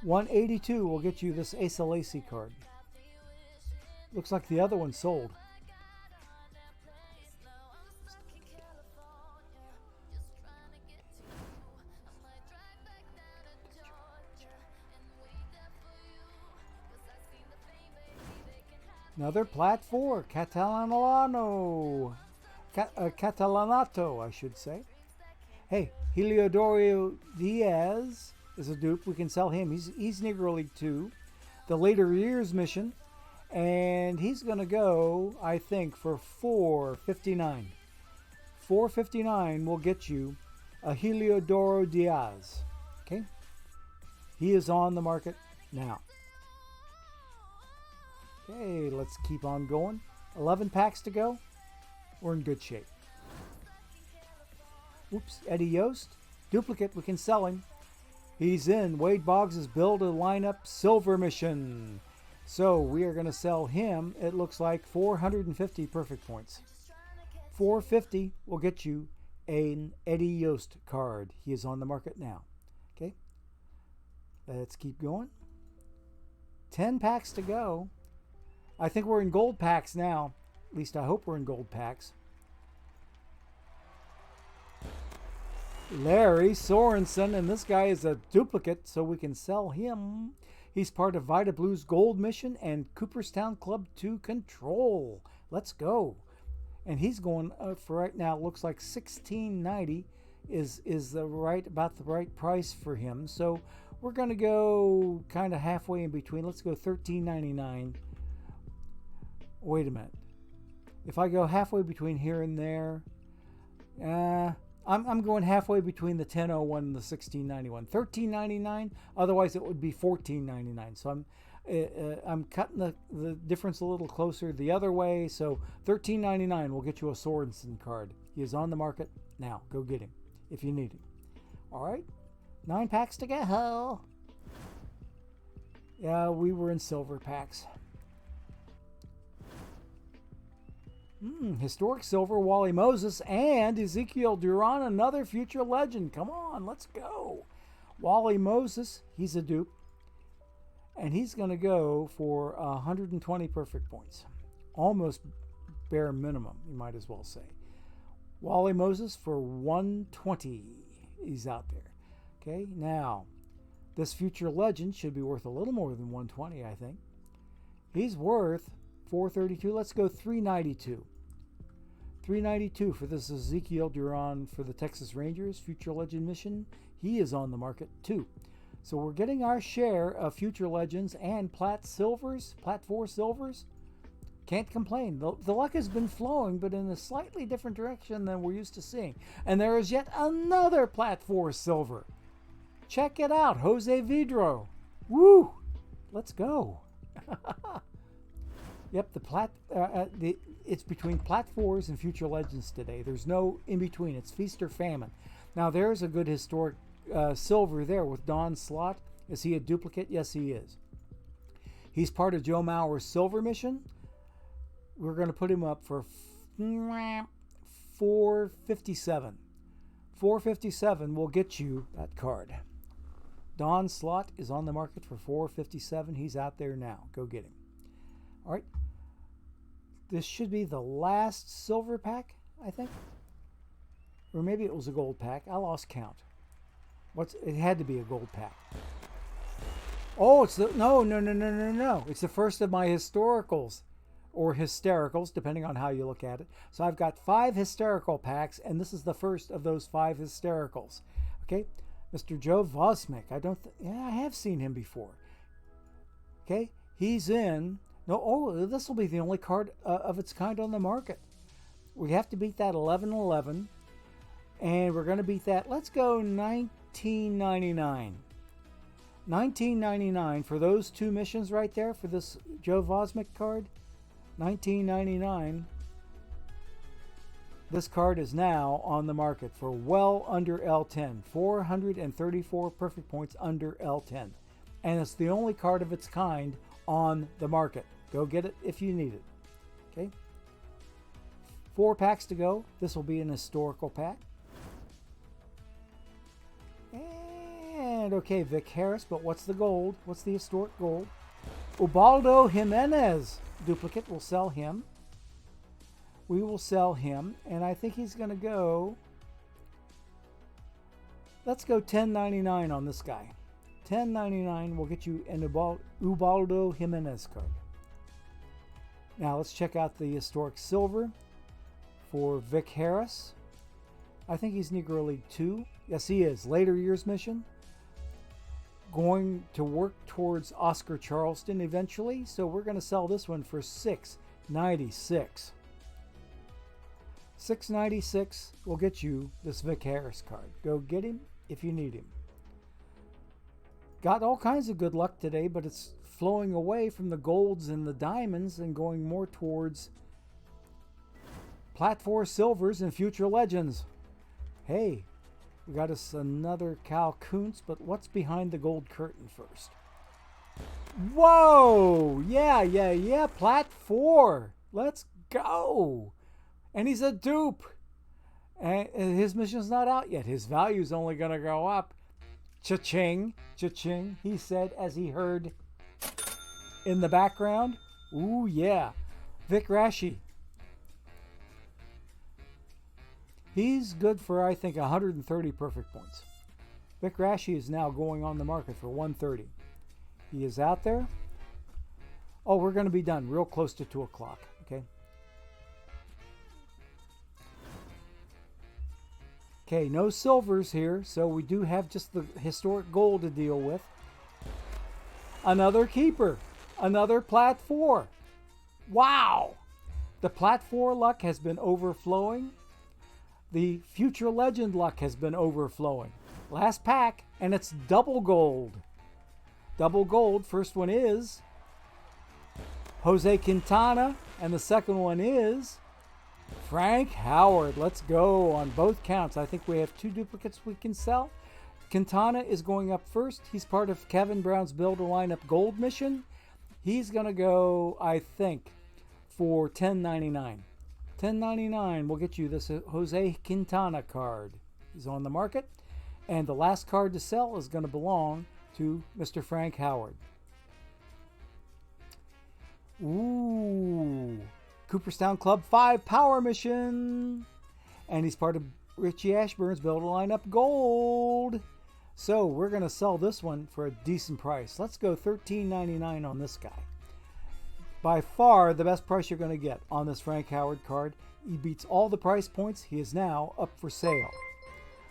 182 will get you this Asa Lacey card. Looks like the other one sold. Another Plat 4, Catalanato, I should say. Hey, Heliodoro Diaz is a dupe. We can sell him. He's Negro League 2. The later years mission. And he's going to go, I think, for $4.59. $4.59 will get you a Heliodoro Diaz. Okay? He is on the market now. Okay, let's keep on going. 11 packs to go. We're in good shape. Oops, Eddie Yost. Duplicate, we can sell him. He's in Wade Boggs' Build a Lineup Silver Mission. So we are going to sell him, it looks like, 450 perfect points. 450 will get you an Eddie Yost card. He is on the market now. Okay, let's keep going. 10 packs to go. I think we're in gold packs now. At least I hope we're in gold packs. Larry Sorensen, and this guy is a duplicate, so we can sell him. He's part of Vita Blue's Gold Mission and Cooperstown Club 2 Control. Let's go. And he's going for right now, looks like $16.90 is about the right price for him. So we're going to go kind of halfway in between. Let's go $13.99. Wait a minute. If I go halfway between here and there, I'm going halfway between the 10.01 and the 16.91. 13.99. Otherwise, it would be 14.99. So I'm cutting the difference a little closer the other way. So 13.99 will get you a Sorensen card. He is on the market now. Go get him if you need him. All right, 9 packs to go. Yeah, we were in silver packs. Historic silver, Wally Moses, and Ezekiel Duran, another Future Legend. Come on, let's go. Wally Moses, he's a dupe. And he's going to go for 120 perfect points. Almost bare minimum, you might as well say. Wally Moses for 120. He's out there. Okay, now, this Future Legend should be worth a little more than 120, I think. He's worth 432. Let's go 392. 392 for this Ezekiel Duran for the Texas Rangers Future Legend mission. He is on the market too. So we're getting our share of Future Legends and Plat 4 silvers. Can't complain. The luck has been flowing, but in a slightly different direction than we're used to seeing. And there is yet another Plat 4 silver. Check it out, Jose Vidro. Woo! Let's go. Yep, it's between Plat 4s and Future Legends today. There's no in between. It's feast or famine. Now, there's a good historic silver there with Don Slott. Is he a duplicate? Yes, he is. He's part of Joe Mauer's silver mission. We're going to put him up for 457. 457 will get you that card. Don Slott is on the market for 457. He's out there now. Go get him. All right. This should be the last silver pack, I think. Or maybe it was a gold pack. I lost count. It had to be a gold pack. Oh, it's no. It's the first of my historicals or hystericals, depending on how you look at it. So I've got 5 hysterical packs, and this is the first of those 5 hystericals. Okay, Mr. Joe Vosmick. I have seen him before. Okay, he's in. No, oh, this will be the only card of its kind on the market. We have to beat that 11-11, and we're going to beat that. Let's go 1999. 1999 for those two missions right there for this Joe Vosmick card. 1999. This card is now on the market for well under L10. 434 perfect points under L10. And it's the only card of its kind on the market. Go get it if you need it. Okay. 4 packs to go. This will be an historical pack. And okay, Vic Harris, but what's the gold? What's the historic gold? Ubaldo Jimenez duplicate. We'll sell him. We will sell him, and I think he's going to go. Let's go 10.99 on this guy. 10.99 will get you an Ubaldo Jimenez card. Now let's check out the historic silver for Vic Harris. I think he's Negro League 2. Yes, he is. Later years mission. Going to work towards Oscar Charleston eventually, so we're going to sell this one for $6.96. $6.96 will get you this Vic Harris card. Go get him if you need him. Got all kinds of good luck today, but it's flowing away from the golds and the diamonds and going more towards Plat 4 silvers and future legends. Hey, we got us another Cal Kuntz, but what's behind the gold curtain first? Whoa! Yeah. Plat 4. Let's go. And he's a dupe. And his mission's not out yet. His value's only going to go up. Cha-ching, cha-ching, he said as he heard in the background. Ooh, yeah. Vic Rashi. He's good for, I think, 130 perfect points. Vic Rashi is now going on the market for 130. He is out there. Oh, we're going to be done real close to 2 o'clock, okay? Okay, no silvers here, so we do have just the historic gold to deal with. Another keeper. Another Plat 4. Wow! The Plat 4 luck has been overflowing. The future legend luck has been overflowing. Last pack, and it's double gold. Double gold. First one is Jose Quintana, and the second one is Frank Howard. Let's go on both counts. I think we have 2 duplicates we can sell. Quintana is going up first. He's part of Kevin Brown's Build a Lineup Gold mission. He's going to go, I think, for $10.99. $10.99 will get you this Jose Quintana card. He's on the market. And the last card to sell is going to belong to Mr. Frank Howard. Ooh. Cooperstown Club 5 Power Mission. And he's part of Richie Ashburn's Build a Lineup Gold. So we're going to sell this one for a decent price. Let's go $13.99 on this guy. By far the best price you're going to get on this Frank Howard card. He beats all the price points. He is now up for sale.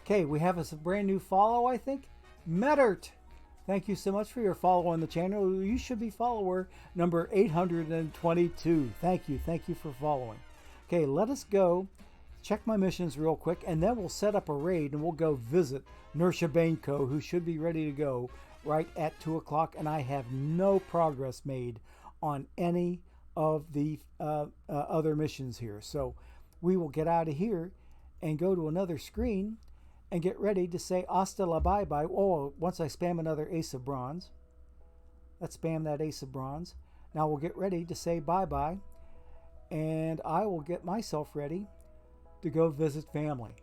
Okay, we have a brand new follow, I think. Medert. Thank you so much for your follow on the channel. You should be follower number 822. Thank you for following. Okay, let us go check my missions real quick, and then we'll set up a raid and we'll go visit Nursha Bainko, who should be ready to go right at 2 o'clock. And I have no progress made on any of the other missions here. So we will get out of here and go to another screen and get ready to say hasta la bye-bye. Oh, once I spam another Ace of Bronze. Let's spam that Ace of Bronze. Now we'll get ready to say bye-bye. And I will get myself ready to go visit family.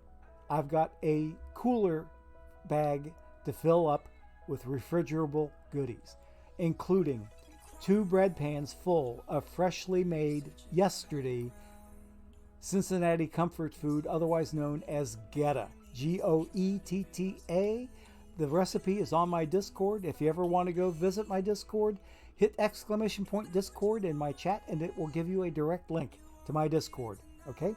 I've got a cooler bag to fill up with refrigerable goodies, including 2 bread pans full of freshly made yesterday Cincinnati comfort food, otherwise known as Goetta. Goetta. The recipe is on my Discord. If you ever want to go visit my Discord, hit ! Discord in my chat and it will give you a direct link to my Discord, okay?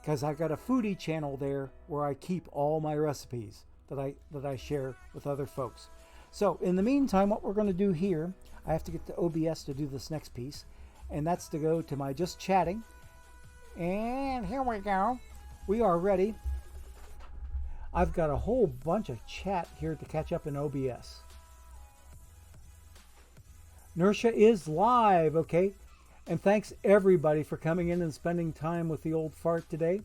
Because I got a foodie channel there where I keep all my recipes. that I share with other folks. So in the meantime, what we're going to do here, I have to get to OBS to do this next piece, and that's to go to my just chatting. And here we go. We are ready. I've got a whole bunch of chat here to catch up in OBS. Nersha is live, okay? And thanks everybody for coming in and spending time with the old fart today.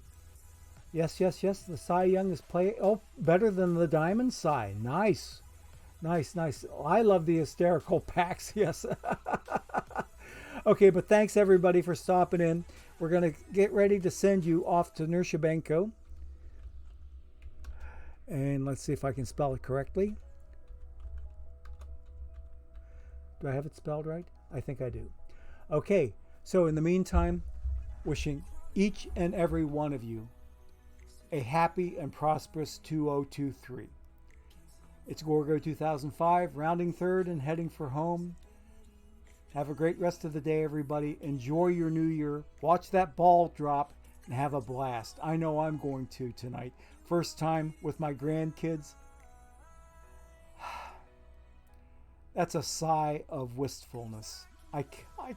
Yes, yes, yes, the Cy Young is playing. Oh, better than the Diamond Cy. Nice. Nice, nice. I love the hysterical packs, yes. Okay, but thanks everybody for stopping in. We're going to get ready to send you off to Nershabenko. And let's see if I can spell it correctly. Do I have it spelled right? I think I do. Okay, so in the meantime, wishing each and every one of you a happy and prosperous 2023. It's Gorgo 2005, rounding third and heading for home. Have a great rest of the day, everybody. Enjoy your new year. Watch that ball drop and have a blast. I know I'm going to tonight. First time with my grandkids. That's a sigh of wistfulness. I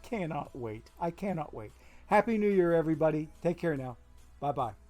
cannot wait. I cannot wait. Happy New Year, everybody. Take care now. Bye-bye.